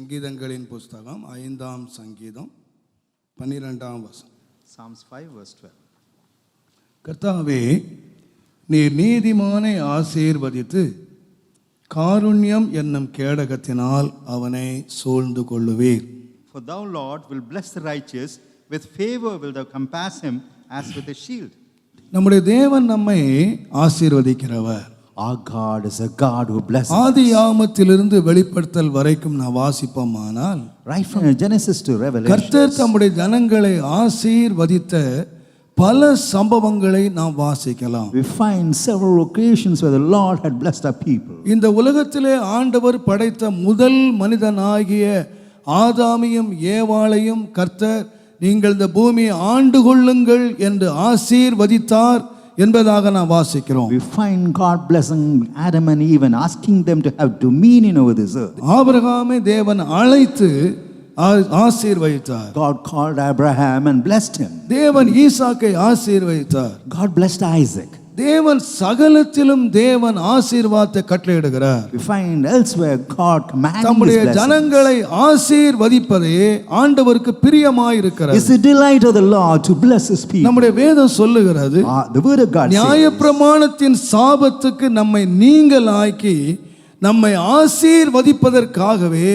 சங்கீதங்களின் புஸ்தகம் 5ஆம் சங்கீதம் 12ஆம் வசனம். Psalms 5 verse 12. கர்த்தாவே, நீர் நீதிமானை ஆசீர்வதித்து காருண்யம் என்னும் கேடகத்தினால் அவனை சூழ்ந்து கொள்ளுவீர். For thou, Lord, will bless the righteous, with favor will thou compass him as with a shield. நம்முடைய தேவன் நம்மை ஆசீர்வதிக்கிறவர். Our God is a God who blesses. ஆதியாகமத்திலிருந்து வெளிப்படுத்தல் வரைக்கும் நான் வாசிப்போமானால், Right from Genesis to Revelation, கர்த்தர் தம்முடைய ஜனங்களை ஆசீர்வதித்த பல சம்பவங்களை நாம் வாசிக்கலாம். we find several occasions where the Lord had blessed our people. இந்த உலகத்திலே ஆண்டவர் படைத்த முதல் மனிதனாகிய ஆதாமையும் ஏவாளையும் கர்த்தர், நீங்கள் இந்த பூமியை ஆண்டு கொள்ளுங்கள் என்று ஆசீர்வதித்தார் என்பதாக நாம் வாசிக்கிறோம். We find God blessing Adam and Eve and asking them to have dominion over this earth. ஆபிரகாமை தேவன் அழைத்து ஆசீர்வதித்தார். God called Abraham and blessed him. தேவன் ஈசாக்கை ஆசீர்வதித்தார். God blessed Isaac. தேவன் சகலத்திலும் தேவன் ஆசீர்வாதத்தை கட்டளையிடுகிறார். We find elsewhere God commanding தம்முடைய his blessings. ஜனங்களை ஆசீர்வதிப்பதே ஆண்டவருக்கு பிரியமாயிருக்கிறது. It's the delight of the Lord to bless his people. நம்முடைய வேதம் சொல்லுகிறது, The word of God says, நியாயப்பிரமாணத்தின் சாபத்துக்கு நம்மை நீங்களாக்கி நம்மை ஆசீர்வதிப்பதற்காகவே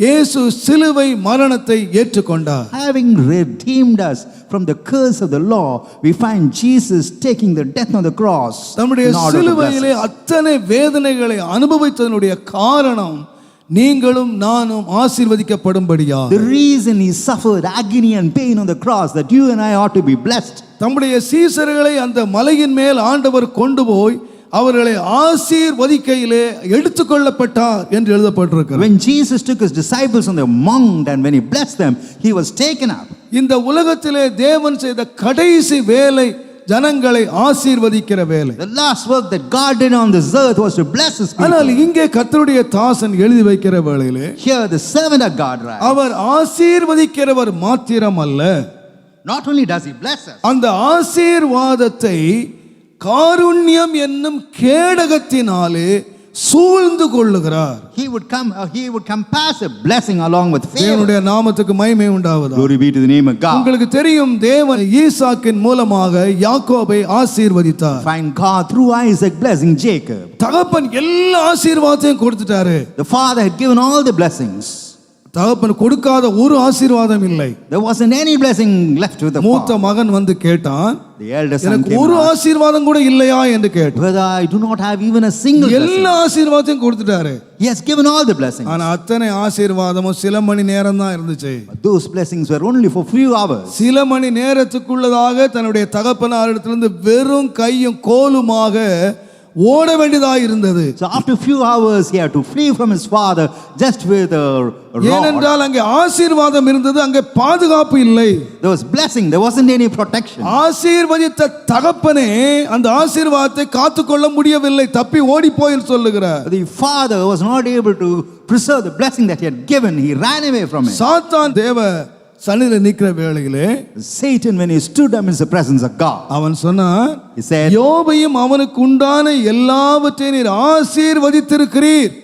இயேசு சிலுவை மரணத்தை ஏற்றுக்கொண்டார். having redeemed us from the curse of the law, we find Jesus taking the death on the cross. நம்முடைய சிலுவையிலே அத்தனை வேதனைகளை அனுபவித்ததனுடைய காரணம் நீங்களும் நானும் ஆசீர்வதிக்கப்படும்படியா. The reason he suffered agony and pain on the cross, that you and I ought to be blessed. தம்முடைய சீசர்களை அந்த மலையின் மேல் ஆண்டவர் கொண்டு போய் அவர்களை ஆசீர்வதிக்கையிலே எடுத்துக்கொள்ளப்பட்டார் என்று எழுதப்பட்டிருக்கிறது. When Jesus took his disciples on the mount and when he blessed them, he was taken up. இந்த உலகத்திலே தேவன் செய்த கடைசி வேலை ஜனங்களை ஆசீர்வதிக்கிற வேலை. The last work that God did on this earth was to bless his people. ஆனால் இங்கே கர்த்தருடைய தாசன் எழுதி வைக்கிற வேளையிலே, Here the servant of God writes, அவர் ஆசீர்வதிக்கிறவர் மாத்திரம் அல்ல, not only does he bless us, அந்த ஆசீர்வாதத்தை காருண்யம் என்னும் கேடகத்தினாலே சூழ்ந்து கொள்ளுகிறார். he would compass a blessing along with favor. தேவனுடைய நாமத்துக்கு மகிமை உண்டாவதாக. Glory be to the name of God. உங்களுக்கு தெரியும், தேவன் ஈசாக்கின் மூலமாக யாக்கோபை ஆசீர்வதித்தார். Find God through Isaac blessing Jacob. தகப்பன் எல்லா ஆசீர்வாதத்தையும் கொடுத்துட்டாரு. The father had given all the blessings. தகப்பன் கொடுக்காத ஒரு ஆசீர்வாதம் இல்லை. There wasn't any blessing left with the மூத்த father. மகன் வந்து கேட்டான், The elder son எனக்கு came ஒரு and asked, ஆசீர்வாதம் கூட இல்லையா என்று கேட்டான். whether I do not have even a single blessing. எல்லா ஆசீர்வாதத்தையும் கொடுத்துட்டாரு. He has given all the blessings. ஆனா அத்தனை ஆசீர்வாதமும் சில மணி நேரம் தான் இருந்துச்சு. But those blessings were only for few hours. சில மணி நேரத்துக்குள்ளதாக தன்னுடைய தகப்பனாரிடத்திலிருந்து வெறும் கையும் கோலுமாக ஓட வேண்டியதாக இருந்தது. So after few hours he had to flee from his father just with a rod. ஏனென்றால் அங்கே ஆசீர்வாதம் இருந்தது, அங்கே பாதுகாப்பு இல்லை. There was blessing, there wasn't any protection. ஆசீர்வதித்த தகப்பனே அந்த ஆசீர்வாதத்தை காத்துக்கொள்ள முடியவில்லை, தப்பி ஓடி போய் சொல்லுகிறார். The father was not able to preserve the blessing that he had given. He ran away from it. சாத்தான் தேவ சன்னிதியில் நிற்கிற வேளையிலே, Satan, when he stood up in the presence of God, அவன் சொன்னான், he said, யோபையும் அவனுக்கு உண்டான எல்லாவற்றையும் நீர் ஆசீர்வதித்திருக்கிறீர்.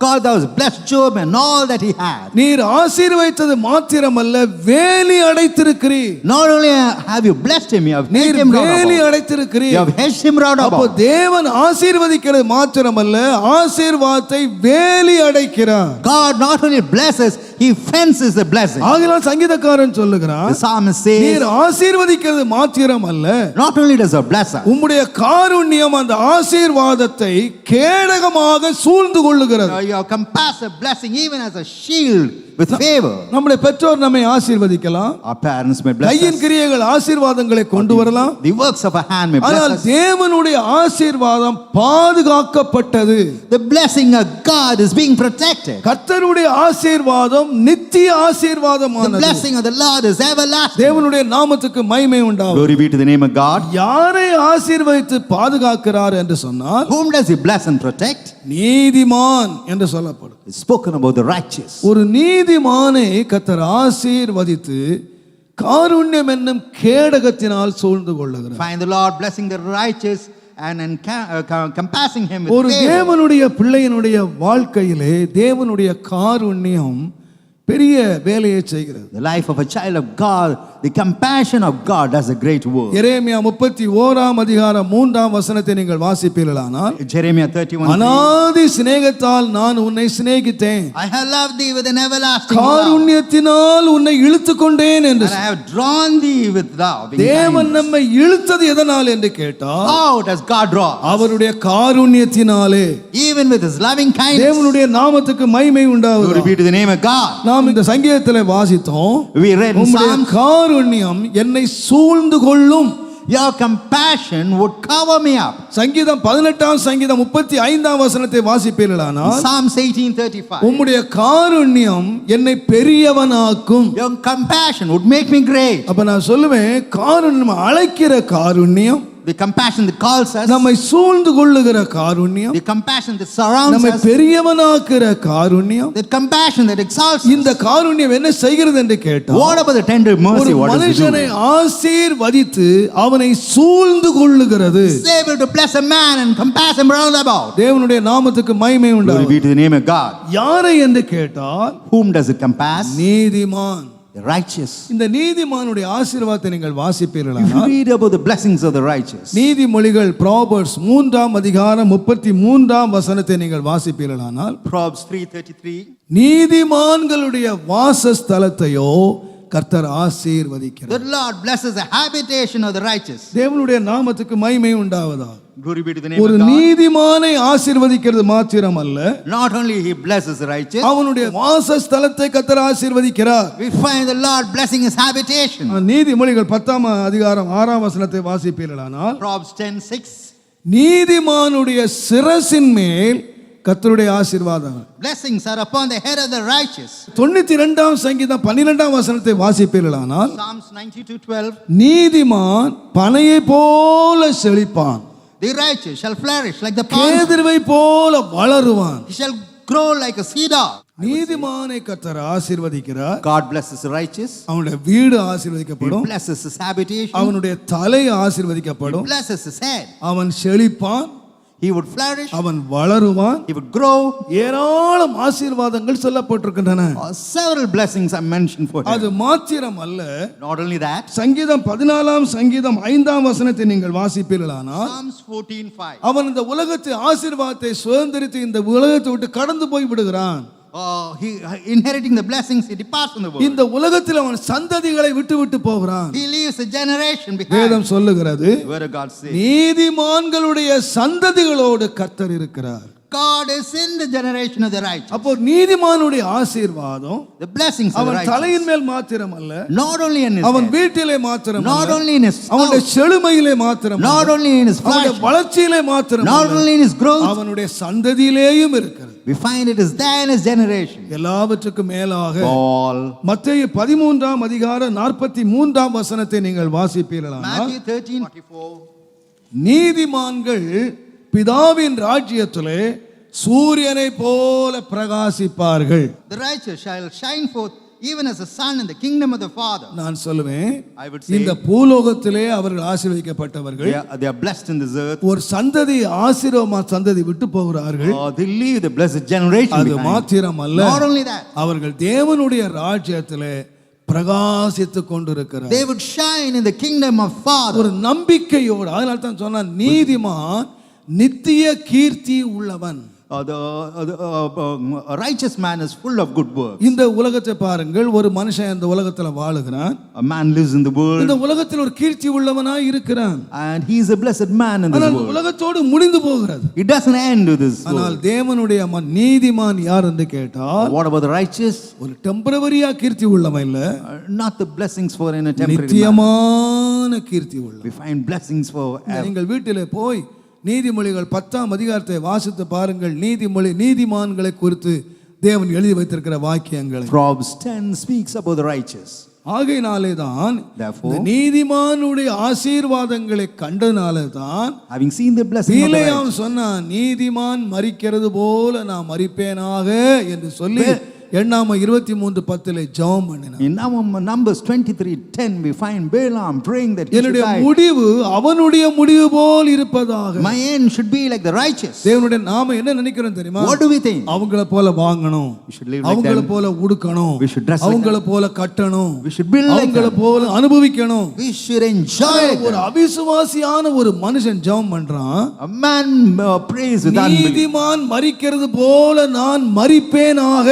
God, thou hast blessed Job and all that he had. நீர் ஆசீர்வதித்தது மாத்திரமல்ல, வேலி அடைத்திருக்கிறீர். Not only have you blessed him, you have made நீர் him round வேலி about. அடைத்திருக்கிறீர். You have hedged him round அப்போ about. தேவன் ஆசீர்வதிக்கிறது மாத்திரமல்ல, ஆசீர்வாதத்தை வேலி அடைக்கிறார். God not only blesses, he fences the blessing. ஆகையால் சங்கீதக்காரன் சொல்லுகிறான், The psalmist says, நீர் ஆசீர்வதிக்கிறது மாத்திரமல்ல, not only does he bless us, உம்முடைய காருண்யம் அந்த ஆசீர்வாதத்தை கேடகமாக சூழ்ந்து கொள்ளுகிறது. you have compassed a blessing even as a shield with favor. நம்முடைய பெற்றோர் நம்மை ஆசீர்வதிக்கலாம், Our parents may bless கையின் us. கிரியைகள் ஆசீர்வாதங்களை கொண்டு வரலாம். The works of a hand may bless ஆனால் us. தேவனுடைய ஆசீர்வாதம் பாதுகாக்கப்பட்டது. The blessing of God is being protected. கர்த்தருடைய ஆசீர்வாதம் நித்திய The ஆசீர்வாதமானது. blessing of the Lord is everlasting. தேவனுடைய நாமத்துக்கு மகிமை உண்டாகும். Glory be to the name of God. யாரை ஆசீர்வதித்து பாதுகாக்கிறார் என்று சொன்னால், Whom does he bless and protect? நீதிமான் என்று சொல்லப்படும். It's spoken about the righteous. ஒரு நீதிமானை கர்த்தர் ஆசீர்வதித்து காருண்யம் என்னும் கேடகத்தினால் சூழ்ந்து கொள்ளுகிறார். Find the Lord blessing the righteous and compassing him with ஒரு favor. தேவனுடைய பிள்ளையினுடைய வாழ்க்கையிலே தேவனுடைய காருண்யம் பெரிய வேலையை செய்கிறது. The life of a child of God, the compassion of God does a great work. எரேமியா 31 அதிகாரம் 3 வசனத்தை நீங்கள் வாசிப்பீர்களானால், Jeremiah 31. அநாதி சிநேகத்தால் நான் உன்னை சிநேகித்தேன், I have loved thee with an everlasting love, காருண்யத்தினால் உன்னை இழுத்துக் கொண்டேன் என்று. and I have drawn thee with love. தேவன் நம்மை இழுத்தது எதனால் என்று கேட்டால், How does God draw? அவருடைய காருண்யத்தினாலே. Even with his loving kindness. தேவனுடைய நாமத்துக்கு மகிமை Glory உண்டாவதாக. be to the name of God. நாம் இந்த சங்கீதத்திலே வாசித்தோம், We read in உம்முடைய Psalms, காருண்யம் என்னை சூழ்ந்து கொள்ளும். your compassion would cover me up. சங்கீதம் 18 சங்கீதம் 35 வசனத்தை வாசிப்பீர்களானால், Psalms 18:35. உம்முடைய காருண்யம் என்னை பெரியவனாக்கும். Your compassion would make me great. அப்ப நான் சொல்லுவேன், காருண்யம் அழைக்கிற காருண்யம், The compassion that calls us, நம்மை சூழ்ந்து கொள்ளுகிற காருண்யம், the compassion that surrounds நம்மை us, பெரியவனாக்குற Karunyam. the compassion that exalts us. இந்த காருண்யம் என்ன செய்கிறது என்று கேட்டால், What about the tender ஒரு mercy? What does it மனுஷனை do? ஆசீர்வதித்து அவனை சூழ்ந்து கொள்ளுகிறது. It's able to bless a man and compass him round about. தேவனுடைய நாமத்துக்கு மகிமை Glory உண்டாகும். be to the name of God. யாரை என்று கேட்டால், Whom does it compass? நீதிமான். The righteous. இந்த நீதிமானுடைய ஆசீர்வாதத்தை நீங்கள் If you வாசிப்பீர்களானால், read about the blessings of the righteous, நீதிமொழிகள் ப்ராபர்ஸ் 3 அதிகாரம் 33 வசனத்தை நீங்கள் வாசிப்பீர்களானால், Proverbs 3:33, நீதிமான்களுடைய வாசஸ்தலத்தையோ கர்த்தர் ஆசீர்வதிக்கிறார். the Lord blesses the habitation of the righteous. தேவனுடைய நாமத்துக்கு மகிமை உண்டாவதாக. Glory be to the name ஒரு of God. நீதிமானை ஆசீர்வதிக்கிறது மாத்திரம் அல்ல, Not only he blesses the righteous, அவனுடைய வாசஸ்தலத்தை கர்த்தர் ஆசீர்வதிக்கிறார். we find the Lord blessing his habitation. நீதிமொழிகள் 10 அதிகாரம் 6 வசனத்தை வாசிப்பீர்களானால், Proverbs 10:6, நீதிமானுடைய சிரசின் மேல் கர்த்தருடைய ஆசீர்வாதம். blessings are upon the head of the righteous. 92 சங்கீதம் 12 வசனத்தை வாசிப்பீர்களானால், Psalms 92:12, நீதிமான் பனையை போல செழிப்பான், the righteous shall flourish like the palm, கேதுருவை போல வளருவான். he shall grow like a cedar. நீதிமானை கர்த்தர் ஆசீர்வதிக்கிறார். God blesses the righteous, அவனுடைய வீடு he ஆசீர்வதிக்கப்படும், blesses his habitation, அவனுடைய தலை he ஆசீர்வதிக்கப்படும், blesses his head, அவன் செழிப்பான், he would flourish, அவன் வளருவான். he would grow. ஏராளம் ஆசீர்வாதங்கள் சொல்லப்பட்டிருக்கின்றன. Several blessings are mentioned for அது him. மாத்திரம் அல்ல, Not only that, சங்கீதம் 14 சங்கீதம் 5 வசனத்தை நீங்கள் வாசிப்பீர்களானால், Psalms 14:5, அவன் இந்த உலகத்தை ஆசீர்வாதத்தை சுதந்திரித்து இந்த உலகத்தை விட்டு கடந்து போய் விடுகிறான். he inheriting the blessings, he departs from the world. இந்த உலகத்தில் அவன் சந்ததிகளை விட்டு விட்டு போகிறான். He leaves a generation behind. வேதம் சொல்லுகிறது, The word of God says, நீதிமான்களுடைய சந்ததிகளோடு கர்த்தர் இருக்கிறார். God is in the generation of the righteous. அப்போ நீதிமானுடைய ஆசீர்வாதம் The blessings of the அவன் righteous, தலையின் மேல் மாத்திரம் அல்ல, not only in his அவன் head, வீட்டிலே மாத்திரம் not அல்ல, only in his அவனுடைய house, செழுமையிலே மாத்திரம் not அல்ல, only in his அவனுடைய flesh, வளர்ச்சியிலே மாத்திரம் not அல்ல, only in his growth, அவனுடைய சந்ததியிலேயும் இருக்கிறது. we find it is there in his generation. எல்லாவற்றுக்கும் மேலாக All. மத்தேயு 13 அதிகாரம் 43 வசனத்தை நீங்கள் வாசிப்பீர்களானால், Matthew 13:44, நீதிமான்கள் பிதாவின் ராஜ்யத்திலே சூரியனை போல பிரகாசிப்பார்கள். the righteous shall shine forth even as the sun in the kingdom of the Father. நான் சொல்லுவேன், I would say, இந்த பூலோகத்திலே அவர்கள் ஆசீர்வதிக்கப்பட்டவர்கள். they are blessed in this earth. ஒரு சந்ததி ஆசீர்வாத சந்ததி விட்டு போகிறார்கள். They leave the blessed generation அது behind. மாத்திரம் அல்ல, Not only that, அவர்கள் தேவனுடைய ராஜ்யத்திலே பிரகாசித்துக் கொண்டிருக்கிறார். they would shine in the kingdom of Father. ஒரு நம்பிக்கையோடு. அதனால தான் சொன்னான், நீதிமான் நித்திய கீர்த்தி உள்ளவன். A righteous man is full of good works. இந்த உலகத்தை பாருங்கள், ஒரு மனுஷன் இந்த உலகத்துல வாழுகிறான். A man lives in the world, இந்த உலகத்தில் ஒரு கீர்த்தி உள்ளவனாய் இருக்கிறான். and he is a blessed man in this ஆனால் world. உலகத்தோடு முடிந்து போகிறது. It doesn't end with this ஆனால் world. தேவனுடைய நீதிமான் யார் என்று கேட்டால், What about the righteous? ஒரு டெம்பரவரியா கீர்த்தி உள்ளவன் இல்ல, Not the blessings for in a temporary man. நித்தியமான கீர்த்தி உள்ள. We find blessings for நீங்கள் வீட்டிலே போய் நீதிமொழிகள் 10 அதிகாரத்தை வாசித்து பாருங்கள். நீதிமான்களை குறித்து தேவன் எழுதி வைத்திருக்கிற வாக்கியங்களை. Proverbs 10 speaks about the righteous. ஆகையினாலே தான் Therefore, நீதிமானுடைய ஆசீர்வாதங்களை கண்டனாலே தான் having seen the blessing of the righteous, சொன்னான், நீதிமான் மரிக்கிறது போல நான் மரிப்பேனாக என்று சொல்லி எண்ணாம 23:10 ஜெபம் பண்ணினான். In Numbers 23:10, we find Balaam praying that he should என்னுடைய die. முடிவு அவனுடைய முடிவு போல் இருப்பதாக. My end should be like the righteous. தேவனுடைய நாம என்ன நினைக்கிறோம் தெரியுமா? What do we think? அவங்கள போல வாங்கணும், We should live like அவங்கள them. போல உடுக்கணும், We should dress like அவங்கள போல கட்டணும், We should build like அவங்கள them. போல அனுபவிக்கணும். We should enjoy ஒரு them. அவிசுவாசியான ஒரு மனுஷன் ஜெபம் பண்றான். A man prays with unbelief. நீதிமான் மரிக்கிறது போல நான் மரிப்பேனாக.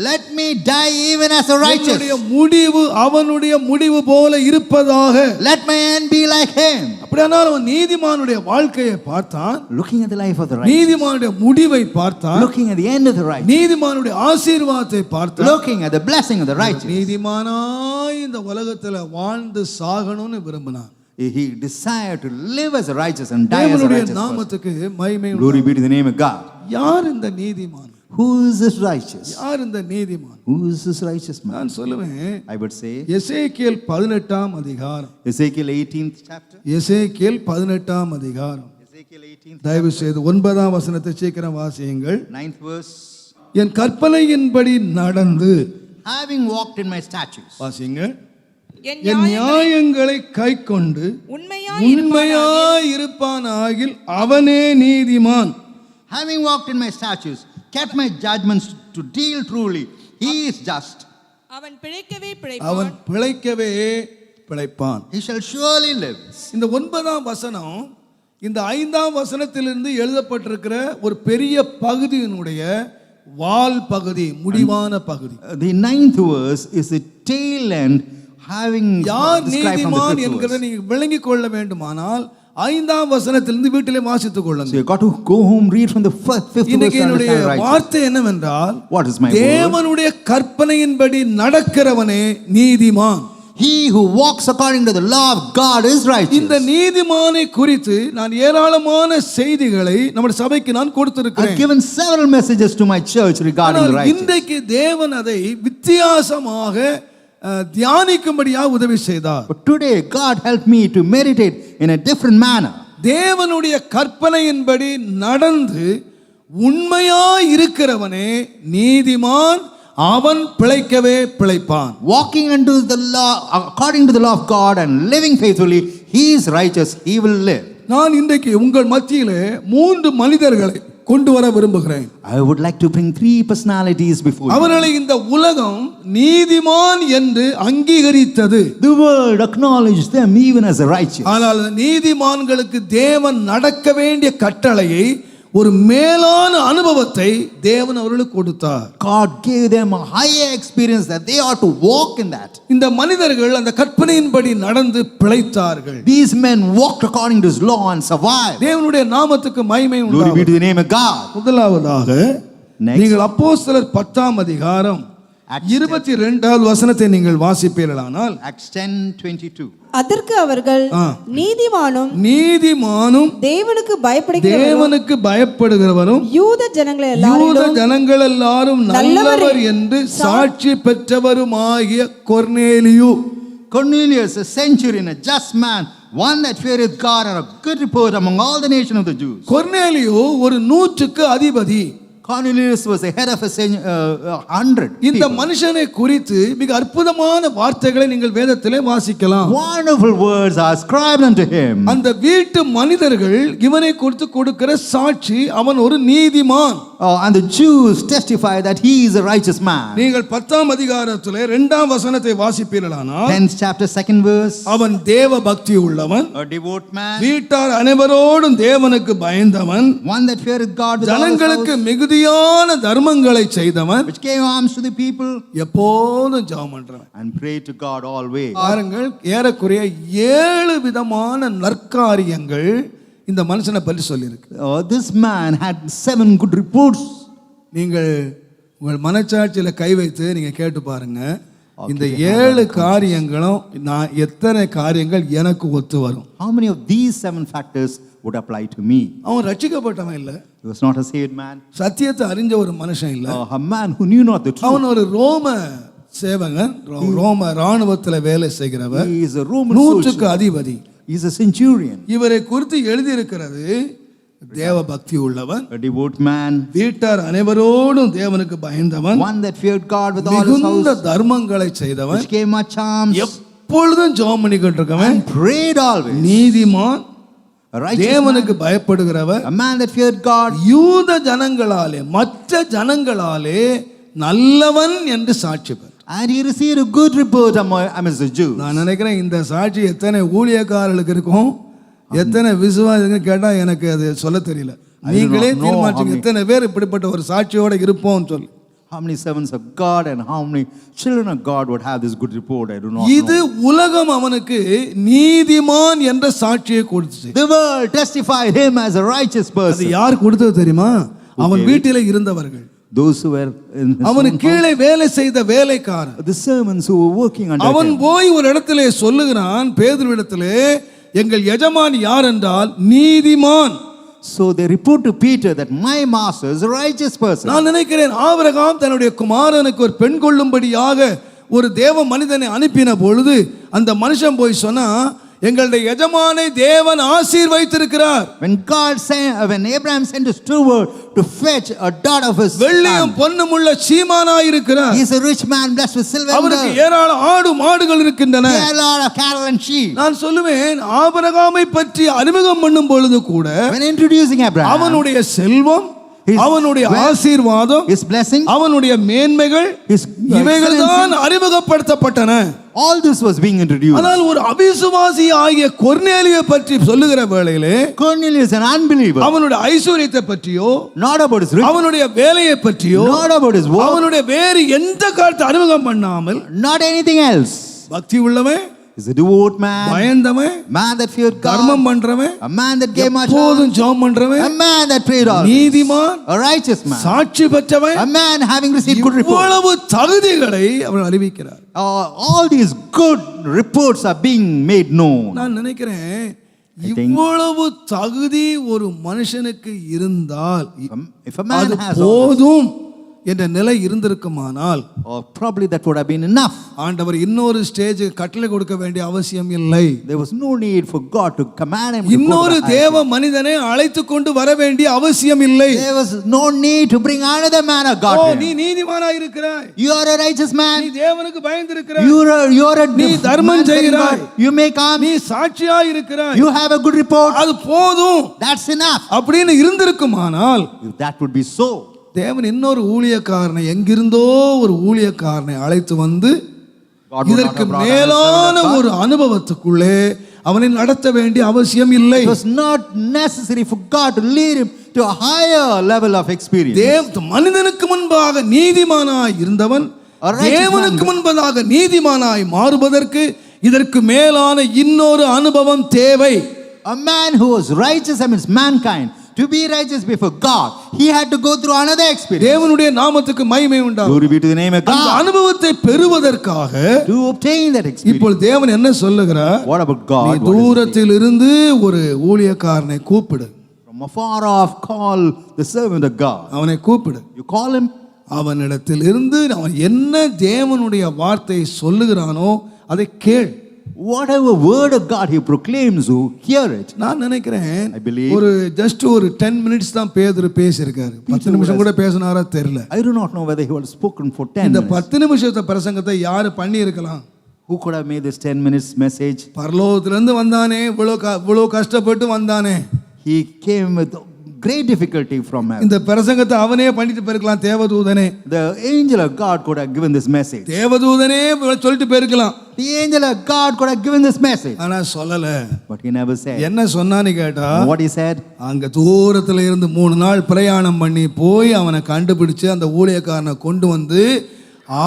Let me die even as a righteous. என்னுடைய முடிவு அவனுடைய முடிவு போல இருப்பதாக. Let my end be like him. அப்படியானால் அவன் நீதிமானுடைய வாழ்க்கையை பார்த்தான், Looking at the life of the righteous. நீதிமானுடைய முடிவை பார்த்தான், Looking at the end of the righteous. நீதிமானுடைய ஆசீர்வாதத்தை பார்த்தான். Looking at the blessing of the righteous. நீதிமானாய் இந்த உலகத்துல வாழ்ந்து சாகணும்னு விரும்பினான். He desired to live as a righteous and die as a தேவனுடைய righteous person. நாமத்துக்கு மகிமை Glory உண்டாகட்டும். be to the name of God. யார் இந்த நீதிமான்? Who is this righteous? யார் இந்த நீதிமான்? Who is this righteous man? நான் சொல்லுவேன், I would say எசேக்கியேல் 18 அதிகாரம். Ezekiel 18th chapter. எசேக்கியேல் 18 அதிகாரம். Ezekiel 18th தயவு செய்து 9ஆம் வசனத்தை சீக்கிரம் வாசியுங்கள். 9th verse. என் கற்பனையின்படி நடந்து, Having walked in my statutes. வாசியுங்கள். என் என் நியாயங்களை கைக்கொண்டு உண்மையாய் இருப்பானாகில் அவனே நீதிமான். Having walked in my statutes, kept my judgments to deal truly, he is just. அவன் பிழைக்கவே அவன் பிழைப்பான். பிழைக்கவே பிழைப்பான். He shall surely live. இந்த 9ஆம் வசனம் இந்த 5ஆம் வசனத்திலிருந்து எழுதப்பட்டிருக்கிற ஒரு பெரிய பகுதியினுடைய வால் பகுதி, முடிவான பகுதி. The 9th verse is the tail end, having யார் described from the நீதிமான் 5th என்கிறதை verse. நீங்க விளங்கிக் கொள்ள வேண்டுமானால் 5ஆம் வசனத்திலிருந்து வீட்டிலே வாசித்துக் So கொள்ளுங்கள். you got to go home, read from the 5th verse இன்னைக்கு to என்னுடைய understand righteous. வார்த்தை என்னவென்றால், What is my word? தேவனுடைய கற்பனையின்படி நடக்கிறவனே நீதிமான். He who walks according to the law of God is righteous. இந்த நீதிமானை குறித்து நான் ஏராளமான செய்திகளை நம்முடைய சபைக்கு நான் I've கொடுத்திருக்கிறேன். given several messages to my church regarding the ஆனால் righteous. இன்றைக்கு தேவன் அதை வித்தியாசமாக தியானிக்கும்படியாக உதவி செய்தார். But today God helped me to meditate in a different manner. தேவனுடைய கற்பனையின்படி நடந்து உண்மையாய் இருக்கிறவனே நீதிமான், அவன் பிழைக்கவே பிழைப்பான். Walking unto the law, according to the law of God and living faithfully, he is righteous, he will live. நான் இன்றைக்கு உங்கள் மத்தியிலே 3 மனிதர்களை கொண்டு வர விரும்புகிறேன். I would like to bring 3 personalities before you. அவர்களை இந்த உலகம் நீதிமான் என்று அங்கீகரித்தது. The world acknowledged them even as a righteous. ஆனால் நீதிமான்களுக்கு தேவன் நடக்க வேண்டிய கட்டளையை, ஒரு மேலான அனுபவத்தை தேவன் அவர்களுக்கு கொடுத்தார். God gave them a higher experience that they ought to walk in that. இந்த மனிதர்கள் அந்த கற்பனையின்படி நடந்து பிழைத்தார்கள். These men walked according to his law and survived. தேவனுடைய நாமத்துக்கு மகிமை Glory be உண்டாகட்டும். to the name of God. முதலாவதாக Next. நீங்கள் அப்போஸ்தலர் 10ஆம் அதிகாரம் Acts 22வது வசனத்தை நீங்கள் வாசிப்பீர்களானால், Acts 10:22. அதற்கு அவர்கள் நீதிமானும் நீதிமானும் தேவனுக்கு பயப்படுகிறவரும் தேவனுக்கு பயப்படுகிறவரும் யூத ஜனங்கள் யூத எல்லாரும் ஜனங்கள் எல்லாரும் நல்லவர் என்று சாட்சி பெற்றவருமாகிய கொர்நேலியு. Cornelius, a centurion, a just man, one that feareth God and a good report among all the nation of the Jews. கொர்நேலியு ஒரு 100க்கு அதிபதி. Cornelius was the head of a 100 இந்த people. மனுஷனை குறித்து மிக அற்புதமான வார்த்தைகளை நீங்கள் வேதத்திலே வாசிக்கலாம். Wonderful words are ascribed unto him. அந்த வீட்டு மனிதர்கள் இவனை குறித்து கொடுக்கிற சாட்சி, அவன் ஒரு நீதிமான். And the Jews testify that he is a righteous man. நீங்கள் 10ஆம் அதிகாரத்திலே 2ஆம் வசனத்தை வாசிப்பீர்களானால், 10th chapter 2nd verse. அவன் தேவ பக்தி உள்ளவன், A devout man, வீட்டார் அனைவரோடும் தேவனுக்கு பயந்தவன், one that feareth God with all his ஜனங்களுக்கு house, மிகுதியான தர்மங்களை செய்தவன், which gave alms to the people எப்போதும் ஜெபம் பண்றவன். and prayed to God always. பாருங்கள், ஏறக்குறைய 7 விதமான நற்காரியங்கள் இந்த மனுஷனை பற்றி சொல்லியிருக்கு. This man had 7 good reports. நீங்கள் உங்கள் மனச்சாட்சியில கை வைத்து நீங்க கேட்டு பாருங்க, இந்த 7 காரியங்களும் நான் எத்தனை காரியங்கள் எனக்கு ஒத்து வரும். How many of these 7 factors would apply to me? அவன் ரட்சிக்கப்பட்டவன் இல்ல, He was not a saved man, சத்தியத்தை அறிஞ்ச ஒரு மனுஷன் இல்ல, a man who knew not the truth. அவன் ஒரு ரோம சேவகன், ரோம ராணுவத்துல வேலை செய்கிறவர், He is a Roman 100க்கு soldier. அதிபதி. He is a centurion. இவரை குறித்து எழுதி இருக்கிறது, தேவ பக்தி உள்ளவன், a devout man, வீட்டார் அனைவரோடும் தேவனுக்கு பயந்தவன், one that feared God with all his மிகுந்த house, தர்மங்களை செய்தவன், which gave much alms, எப்பொழுதும் ஜெபம் பண்ணிக்கிட்டு இருக்கவன், and prayed always, நீதிமான், a righteous man, தேவனுக்கு பயப்படுகிறவர், a man that feared God, யூத ஜனங்களாலே மற்ற ஜனங்களாலே நல்லவன் என்று சாட்சி பெற்றார். and he received a good report amongst the Jews. நான் நினைக்கிறேன் இந்த சாட்சி எத்தனை ஊழியக்காரர்களுக்கு இருக்கும், எத்தனை விசுவாசிங்க கேட்டா எனக்கு அது சொல்ல தெரியல. நீங்களே தீர்மானிச்சுங்க எத்தனை பேர் இப்படிப்பட்ட ஒரு சாட்சியோட இருப்போம் சொல்லி. How many servants of God and how many children of God would have this good report? I do not இது know. உலகம் அவனுக்கு நீதிமான் என்ற சாட்சியை கொடுத்துச்சு. The world testified him as a righteous அது person. யார் கொடுத்தது தெரியுமா? அவன் வீட்டிலே இருந்தவர்கள், Those who were in his அவனுக்கு own கீழே வேலை செய்த வேலைக்காரன். house, the servants who were working under அவன் him. போய் ஒரு இடத்திலே சொல்லுகிறான், பேதுருவிடத்திலே, எங்கள் எஜமான் யார் என்றால் நீதிமான். So they report to Peter that my master is a righteous person. நான் நினைக்கிறேன் ஆபிரகாம் தன்னுடைய குமாரனுக்கு ஒரு பெண் கொள்ளும்படியாக ஒரு தேவ மனிதனை அனுப்பின பொழுது அந்த மனுஷன் போய் சொன்னா, எங்களுடைய எஜமானை தேவன் ஆசீர்வதித்திருக்கிறார். When Abraham sent his steward to fetch a daughter of his வெள்ளியும் son, பொன்னும் உள்ள சீமானாய் இருக்கிறார். he is a rich man blessed with silver and அவருக்கு gold. ஏராள ஆடு மாடுகள் இருக்கின்றன. There are a lot of cattle and sheep. நான் சொல்லுவேன், ஆபிரகாமை பற்றி அறிமுகம் பண்ணும் பொழுது கூட When introducing Abraham, அவனுடைய செல்வம், அவனுடைய ஆசீர்வாதம், his blessing, அவனுடைய மேன்மைகள், his இவைகள் தான் அறிமுகப்படுத்தப்பட்டன. all this was being introduced. ஆனால் ஒரு அவிசுவாசி ஆகிய கொர்நேலியை பற்றி சொல்லுகிற வேளையிலே Cornelius, an unbeliever, அவனுடைய ஐஸ்வரியத்தை பற்றியோ, not about his riches, அவனுடைய வேலையை பற்றியோ, not about his work, அவனுடைய வேறு எந்த காலத்தை அறிமுகம் பண்ணாமல் not anything else. பக்தி உள்ளவன், He's a devout man, பயந்தவன், man that feared தர்மம் God, பண்றவன், a man that gave much, எப்போதும் ஜெபம் a பண்றவன், man that prayed all, நீதிமான், a righteous man, சாட்சி பெற்றவன், a man having received good report. இவ்வளவு தகுதிகளை அவன் அறிவிக்கிறார். All these good reports are being made known. நான் நினைக்கிறேன் think- இவ்வளவு தகுதி ஒரு மனுஷனுக்கு இருந்தால் If a man அது has all this, போதும் என்ற நிலை இருந்திருக்குமானால் probably that would have been enough. ஆண்டவர் இன்னொரு ஸ்டேஜ் கட்டளை கொடுக்க வேண்டிய அவசியம் இல்லை. There was no need for God to command him to go இன்னொரு to the தேவ high place. மனிதனை அழைத்து கொண்டு வர வேண்டிய அவசியம் இல்லை. There was no need to bring another man of O, God to நீ him. நீதிமானாய் இருக்கிறாய், You are a righteous நீ man. தேவனுக்கு பயந்திருக்கிறாய், You are a நீ தர்மம் man fearing செய்கிறாய், God. You make alms. நீ சாட்சியாய் இருக்கிறாய், You have a good report. அது போதும் That's enough. அப்படின்னு இருந்திருக்குமானால் If that would be so, தேவன் இன்னொரு ஊழியக்காரனை, எங்கிருந்தோ ஒரு ஊழியக்காரனை அழைத்து வந்து God would not இதற்கு have brought மேலான another servant of ஒரு அனுபவத்துக்குள்ளே அவனை நடத்த வேண்டிய அவசியம் இல்லை. God. It was not necessary for God to lead him to a higher level of experience. மனிதனுக்கு முன்பாக நீதிமானாய் இருந்தவன் A righteous தேவனுக்கு man. முன்பதாக நீதிமானாய் மாறுவதற்கு இதற்கு மேலான இன்னொரு அனுபவம் தேவை. A man who was righteous amidst mankind, to be righteous before God, he had to go through another experience. தேவனுடைய நாமத்துக்கு மகிமை உண்டாகும். Glory be to the name of அந்த God. அனுபவத்தை பெறுவதற்காக To obtain that experience. இப்போ தேவன் என்ன சொல்லுகிறார்? What about நீ God? What is he saying? தூரத்தில் இருந்து ஒரு ஊழியக்காரனை கூப்பிடு, From afar off, call the servant of God. அவனை கூப்பிடு. You call him, அவனிடத்தில் இருந்து அவன் என்ன தேவனுடைய வார்த்தையை சொல்லுகிறானோ அதை கேள். whatever word of God he proclaims, you hear it. நான் நினைக்கிறேன் I believe- ஒரு ஜஸ்ட் ஒரு 10 minutes தான் பேதுரு பேசியிருக்காரு. 10 நிமிஷம் கூட பேசினாரா தெரியல. I do not know whether he was spoken for 10 இந்த minutes. 10 நிமிஷத்தை பிரசங்கத்தை யாரு பண்ணி இருக்கலாம்? Who could have made this 10 minutes message? பரலோகத்திலிருந்து வந்தானே, இவ்வளோ கஷ்டப்பட்டு வந்தானே, He came with great difficulty from heaven. இந்த பிரசங்கத்தை அவனே பண்ணிட்டு போயிருக்கலாம். தேவதூதனே, The angel of God could have given this message. தேவதூதனே சொல்லிட்டு போயிருக்கலாம். The angel of God could have given this message. ஆனா சொல்லல. But he never said. என்ன சொன்னான்னு கேட்டா, What he said? அங்க தூரத்துல இருந்து 3 நாள் பிரயாணம் பண்ணி போய் அவனை கண்டுபிடிச்சு அந்த ஊழியக்காரனை கொண்டு வந்து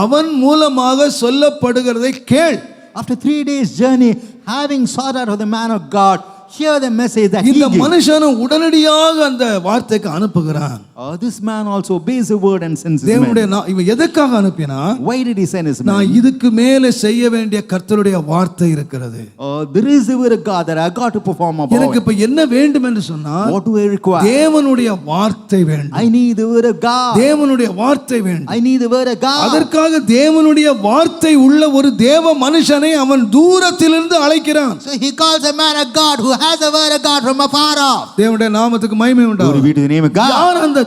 அவன் மூலமாக சொல்லப்படுகிறதை கேள். After 3 days journey, having sought out of the man of God, hear the message that he இந்த gave. மனுஷனும் உடனடியாக அந்த வார்த்தைக்கு அனுப்புகிறான். This man also obeys the word and sends his தேவனுடைய man. இவன் எதற்காக அனுப்பினா, Why did he send his நான் man? இதுக்கு மேலே செய்ய வேண்டிய கர்த்தருடைய வார்த்தை இருக்கிறது. There is the word of God that I got to perform எனக்கு about. இப்ப என்ன வேண்டும் என்று சொன்னால், What do I require? தேவனுடைய வார்த்தை வேண்டும். I need the word of God. தேவனுடைய வார்த்தை வேண்டும். I need the word of God. அதற்காக தேவனுடைய வார்த்தை உள்ள ஒரு தேவ மனுஷனை அவன் தூரத்திலிருந்து அழைக்கிறான். So he calls a man of God who has the word of God from afar off. தேவனுடைய நாமத்துக்கு மகிமை Glory உண்டாகும். be to the name of God. யார் அந்த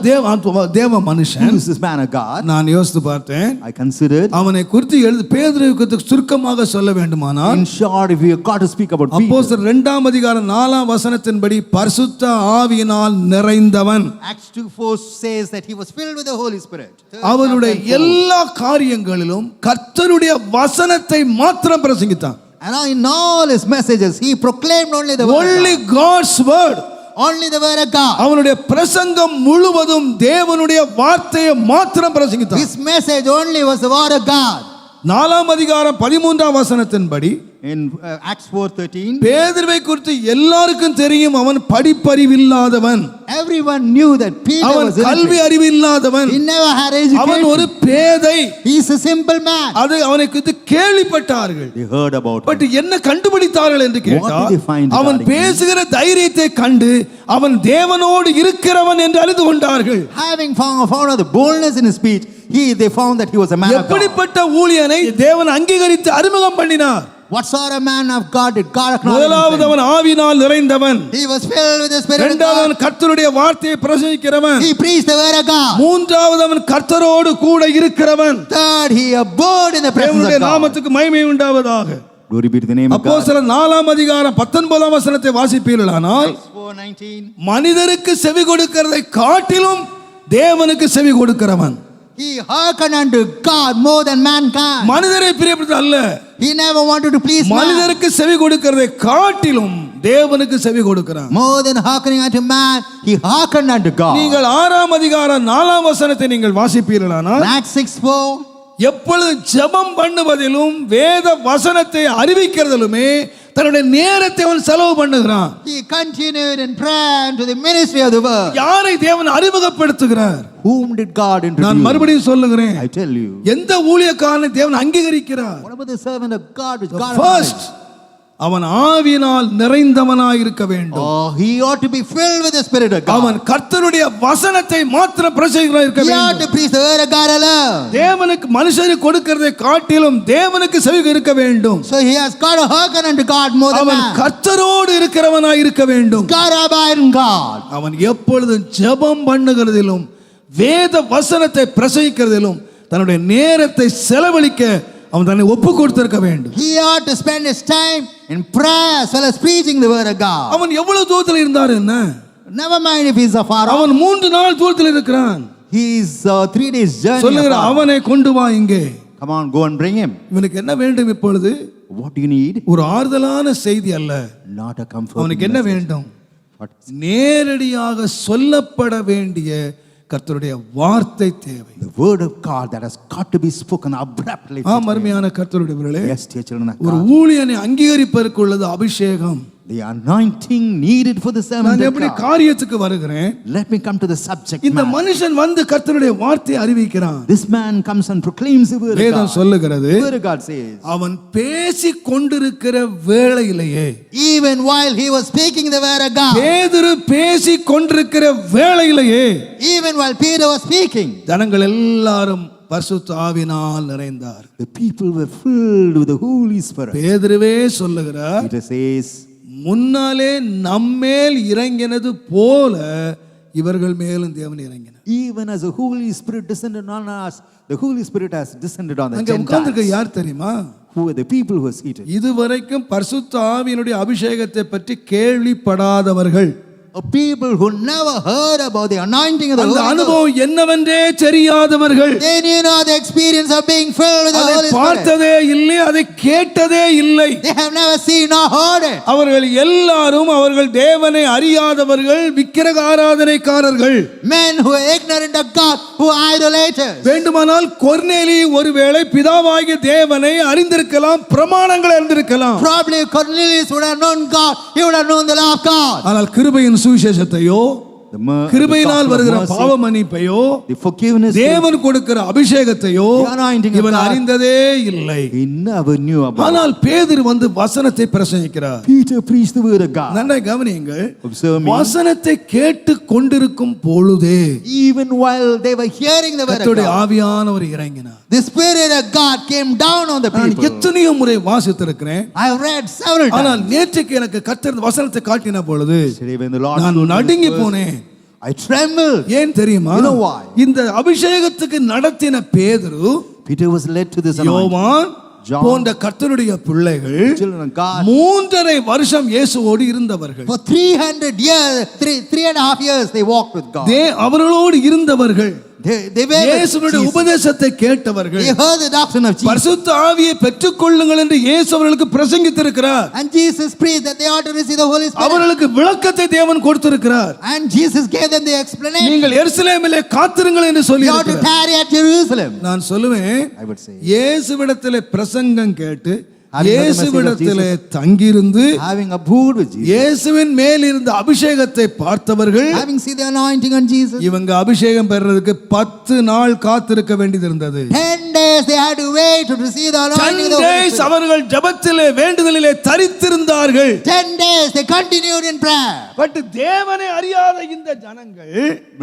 தேவ மனுஷன்? Who is this man of God? நான் யோசித்து பார்த்தேன். I considered. அவனை குறித்து பேதுருவுக்கு சுருக்கமாக சொல்ல வேண்டுமானால், In short, if we have got to speak about Peter, அப்போஸ்தலர் 2 அதிகாரம் 4 வசனத்தின்படி பரிசுத்த ஆவியினால் நிறைந்தவன். Acts 2:4 says that he was filled with the Holy Spirit. அவருடைய எல்லா காரியங்களிலும் கர்த்தருடைய வசனத்தை மாத்திரம் பிரசங்கித்தான். And in all his messages, he proclaimed only the word Only of God. God's word. Only the word of God. அவனுடைய பிரசங்கம் முழுவதும் தேவனுடைய வார்த்தையை மாத்திரம் பிரசங்கித்தான். His message only was the word of God. 4 அதிகாரம் 13 வசனத்தின்படி In Acts 4:13, பேதுருவை குறித்து எல்லாருக்கும் தெரியும், அவன் படிப்பறிவில்லாதவன், everyone knew that Peter அவன் was கல்வி illiterate. அறிவில்லாதவன், He never had அவன் ஒரு education. பேதை. He is a simple man. அது அவனை குறித்து கேள்விப்பட்டார்கள். They heard about but him. என்ன கண்டுபிடித்தார்கள் என்று What did கேட்டால், they find அவன் regarding him? பேசுகிற தைரியத்தை கண்டு அவன் தேவனோடு இருக்கிறவன் என்று அறிந்து கொண்டார்கள். Having found out the boldness in his speech, they found that he was a man of God. எப்படிப்பட்ட ஊழியனை தேவன் அங்கீகரித்து அறிமுகம் பண்ணினார்? What sort of man of God did God acknowledge? முதலாவது அவன் ஆவியினால் நிறைந்தவன். He was filled with the Spirit of இரண்டாவது God. அவன் கர்த்தருடைய வார்த்தையை பிரசங்கிக்கிறவன். He preached the word of God. மூன்றாவது அவன் கர்த்தரோடு கூட இருக்கிறவன். Third, he abode in the presence தேவனுடைய of God. நாமத்துக்கு மகிமை உண்டாவதாக. Glory be to the name of God. அப்போஸ்தலர் 4 அதிகாரம் 19 வசனத்தை வாசிப்பீர்களானால், Acts 4:19. மனிதருக்கு செவி கொடுக்கிறதை காட்டிலும் தேவனுக்கு செவி கொடுக்கிறவன். He hearkened unto God more than mankind. மனிதரை பிரியப்படுத்த அல்ல, He never wanted to please man. மனிதருக்கு செவி கொடுக்கிறதை காட்டிலும் தேவனுக்கு செவி கொடுக்கிறான். More than hearkening unto man, he hearkened unto God. நீங்கள் 6 அதிகாரம் 4 வசனத்தை நீங்கள் வாசிப்பீர்களானால், Acts 6:4. எப்பொழுது ஜெபம் பண்ணுவதிலும் வேத வசனத்தை அறிவிக்கிறதிலுமே தன்னுடைய நேரத்தை அவன் செலவு பண்ணுகிறான். He continued in prayer unto the ministry of the word. யாரை தேவன் அறிமுகப்படுத்துகிறார்? Whom did God நான் introduce? மறுபடியும் சொல்லுகிறேன், I tell you. எந்த ஊழியக்காரனை தேவன் அங்கீகரிக்கிறார்? What about the servant of God which God First, அவன் ஆவியினால் நிறைந்தவனாய் இருக்க வேண்டும். Oh, he ought to be filled with the Spirit of God. அவன் கர்த்தருடைய வசனத்தை மாத்திரம் பிரசங்கிக்கிறவனாய் இருக்க He ought வேண்டும். to preach the word of God alone. தேவனுக்கு மனுஷருக்கு கொடுக்கிறதை காட்டிலும் தேவனுக்கு செவி இருக்க வேண்டும். So he has got to hearken unto God more than அவன் man. கர்த்தரோடு இருக்கிறவனாய் இருக்க வேண்டும். God abide in God. அவன் எப்பொழுதும் ஜெபம் பண்ணுகிறதிலும் வேத வசனத்தை பிரசங்கிக்கிறதிலும் தன்னுடைய நேரத்தை செலவழிக்க அவன் தன்னை ஒப்பு கொடுத்திருக்க வேண்டும். He ought to spend his time in prayer as well as preaching the word of God. அவன் எவ்வளவு தூரத்தில் இருந்தார் என்ன? Never mind if he's afar off. அவன் 3 நாள் தூரத்தில் இருக்கிறான். He's 3 days journey. சொல்லுகிற afar. அவனை கொண்டு வா இங்கே. Come on, go and bring him. இவனுக்கு என்ன வேண்டும் இப்பொழுது? What do you need? ஒரு ஆறுதலான செய்தி அல்ல. Not a comfort. அவனுக்கு என்ன வேண்டும்? What? நேரடியாக சொல்லப்பட வேண்டிய கர்த்தருடைய வார்த்தை தேவை. The word of God that has got to be spoken abruptly. அருமையான கர்த்தருடையவர்களே, Yes, dear children of ஒரு God. ஊழியனை அங்கீகரிப்பதற்கு உள்ளது அபிஷேகம். The anointing needed for the servant நான் of எப்படி God. காரியத்துக்கு வருகிறேன்? Let me come to the subject இந்த matter. மனுஷன் வந்து கர்த்தருடைய வார்த்தையை அறிவிக்கிறான். This man comes and proclaims the word of வேதம் God. சொல்லுகிறது, The word of God says, அவன் பேசிக் கொண்டிருக்கிற வேளையிலேயே, even while he was speaking the word of God, பேதுரு பேசிக் கொண்டிருக்கிற வேளையிலேயே, even while Peter was speaking, ஜனங்கள் எல்லாரும் பரிசுத்த ஆவியினால் நிறைந்தார். the people were filled with the Holy Spirit. பேதுருவே சொல்லுகிறார், Peter says, முன்னாலே நம்மேல் இறங்கினது போல இவர்கள் மேலும் தேவன் இறங்கினார். even as the Holy Spirit descended on us, the Holy Spirit has descended on the அங்க உட்கார்ந்திருக்க Gentiles. யார் தெரியுமா? Who were the people who were seated? இதுவரைக்கும் பரிசுத்த ஆவியினுடைய அபிஷேகத்தை பற்றி கேள்விப்படாதவர்கள், A people who never heard about the anointing of the அந்த Holy Ghost. அனுபவம் என்னவென்றே தெரியாதவர்கள், They knew not the experience of being filled with the அதை Holy Spirit. பார்த்ததே இல்லை, அதை கேட்டதே இல்லை. They have never seen or heard it. அவர்கள் எல்லாரும் அவர்கள் தேவனை அறியாதவர்கள், விக்கிரக ஆராதனைக்காரர்கள். Men who are ignorant of God, who are idolaters. வேண்டுமானால் கொர்நேலி ஒருவேளை பிதாவாகிய தேவனை அறிந்திருக்கலாம், பிரமாணங்களை அறிந்திருக்கலாம். Probably Cornelius would have known God. He would have known the law of God. ஆனால் கிருபையின் சுவிசேஷத்தையோ, the mer- the கிருபையினால் gospel of வருகிற mercy, பாவ மன்னிப்பையோ the forgiveness, தேவன் கொடுக்கிற அபிஷேகத்தையோ the anointing of இவன் God, அறிந்ததே இல்லை. he never knew about. ஆனால் பேதுரு வந்து வசனத்தை பிரசங்கிக்கிறார். Peter preached the word of God. நன்றாய் கவனியுங்கள். Observe me. வசனத்தை கேட்டு கொண்டிருக்கும் பொழுதே Even while they were hearing the word of கர்த்தருடைய God, ஆவியானவர் இறங்கினார். the Spirit of God came down on the நான் people. எத்தனையோ முறை வாசித்திருக்கிறேன். I have read several times. ஆனால் நேற்றுக்கு எனக்கு கர்த்தர் வசனத்தை காட்டின பொழுது Today when the Lord நான் showed me this நடுங்கி verse, போனேன். I trembled. ஏன் தெரியுமா? You know why? இந்த அபிஷேகத்துக்கு நடத்தின பேதுரு, Peter was led to this anointing. யோவான் John, போன்ற கர்த்தருடைய பிள்ளைகள் children of God, 3.5 வருஷம் இயேசுவோடு இருந்தவர்கள். for 300 years, 3.5 years they walked with God. அவர்களோடு இருந்தவர்கள். They were with இயேசுவினுடைய Jesus. உபதேசத்தை கேட்டவர்கள். They heard the doctrine of Jesus. பரிசுத்த ஆவியை பெற்றுக்கொள்ளுங்கள் என்று இயேசு அவர்களுக்கு பிரசங்கித்திருக்கிறார். And Jesus preached that they ought to receive the Holy Spirit. அவர்களுக்கு விளக்கத்தை தேவன் கொடுத்திருக்கிறார். And Jesus gave them the explanation. நீங்கள் எருசலேமிலே காத்திருங்கள் என்று சொல்லி You ought to tarry at Jerusalem. நான் சொல்லுவேன், I would say, இயேசுவிடத்திலே பிரசங்கம் கேட்டு Having heard the message of இயேசுவிடத்திலே Jesus, தங்கியிருந்து having abode with Jesus, இயேசுவின் மேல் இருந்த அபிஷேகத்தை பார்த்தவர்கள் having seen the anointing on Jesus, இவங்க அபிஷேகம் பெறறதுக்கு 10 நாள் காத்திருக்க வேண்டியது இருந்தது. 10 days they had to wait to receive the anointing of the 10 Holy days Spirit. அவர்கள் ஜெபத்திலே வேண்டுதலிலே தரித்திருந்தார்கள். 10 days they continued in prayer. But தேவனை அறியாத இந்த ஜனங்கள்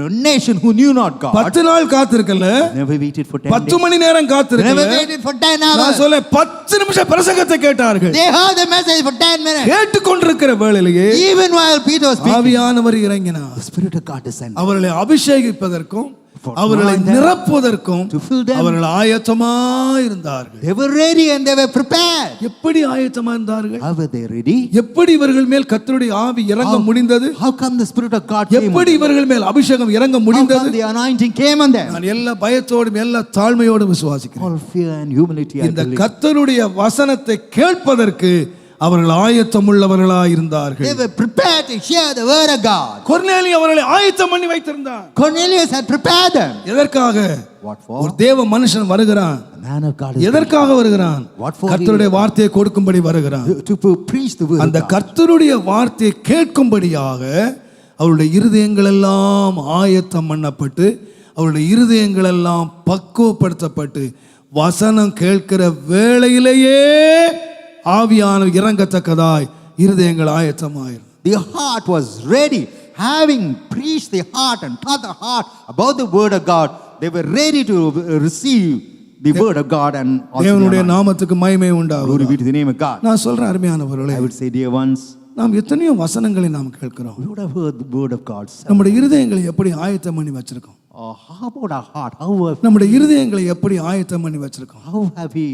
A nation who knew not God 10 நாள் காத்திருக்கல, never waited for 10 10 days. மணி நேரம் They never காத்திருக்கல. waited for 10 நான் hours. சொல்ல 10 நிமிஷம் பிரசங்கத்தை கேட்டார்கள். They heard the message for 10 minutes. கேட்டுக்கொண்டிருக்கிற வேளையிலேயே Even while Peter was speaking, ஆவியானவர் இறங்கினார். the Spirit of God descended. அவர்களை அபிஷேகிப்பதற்கும் For அவர்களை anointing them, நிரப்புவதற்கும் to fill them. அவர்கள் ஆயத்தமாய் இருந்தார்கள். They were ready and they were prepared. எப்படி ஆயத்தமா இருந்தார்கள்? How were they ready? எப்படி இவர்கள் மேல் கர்த்தருடைய ஆவி இறங்க முடிந்தது? How come the Spirit of God came on எப்படி them? இவர்கள் மேல் அபிஷேகம் இறங்க How முடிந்தது? come the anointing came on them? நான் எல்லா பயத்தோடும் எல்லா தாழ்மையோடும் விசுவாசிக்கிறேன். All fear and humility, I இந்த believe. கர்த்தருடைய வசனத்தை கேட்பதற்கு அவர்கள் ஆயத்தமுள்ளவர்களாய் இருந்தார்கள். They were prepared to hear the word of God. கொர்நேலியு அவர்களை ஆயத்தம் பண்ணி வைத்திருந்தான். Cornelius had prepared them. எதற்காக? What ஒரு for? தேவ மனுஷன் வருகிறான். A man of God is எதற்காக வருகிறான்? What for? கர்த்தருடைய வார்த்தையை கொடுக்கும்படி வருகிறான். to preach the word அந்த of God. கர்த்தருடைய வார்த்தையை கேட்கும்படியாக அவருடைய இருதயங்கள் எல்லாம் ஆயத்தம் பண்ணப்பட்டு அவருடைய இருதயங்கள் எல்லாம் பக்குவப்படுத்தப்பட்டு வசனம் கேட்கிற வேளையிலேயே ஆவியான இறங்கத்தக்கதாய் இருதயங்கள் ஆயத்தமாயிரும். The heart was ready. Having preached the heart and taught the heart about the word of God, they were ready to receive the word of God and also the தேவனுடைய anointing. நாமத்துக்கு மகிமை Glory உண்டாகும். be to the name of God. நான் சொல்றேன் அருமையானவர்களே, I would say, dear ones, நாம் எத்தனையோ வசனங்களை நாம் கேட்கிறோம். we would have heard the word of God. நம்முடைய இருதயங்களை எப்படி ஆயத்தம் பண்ணி வச்சிருக்கோம்? How about our heart? நம்முடைய இருதயங்களை எப்படி ஆயத்தம் பண்ணி வச்சிருக்கோம்? How have we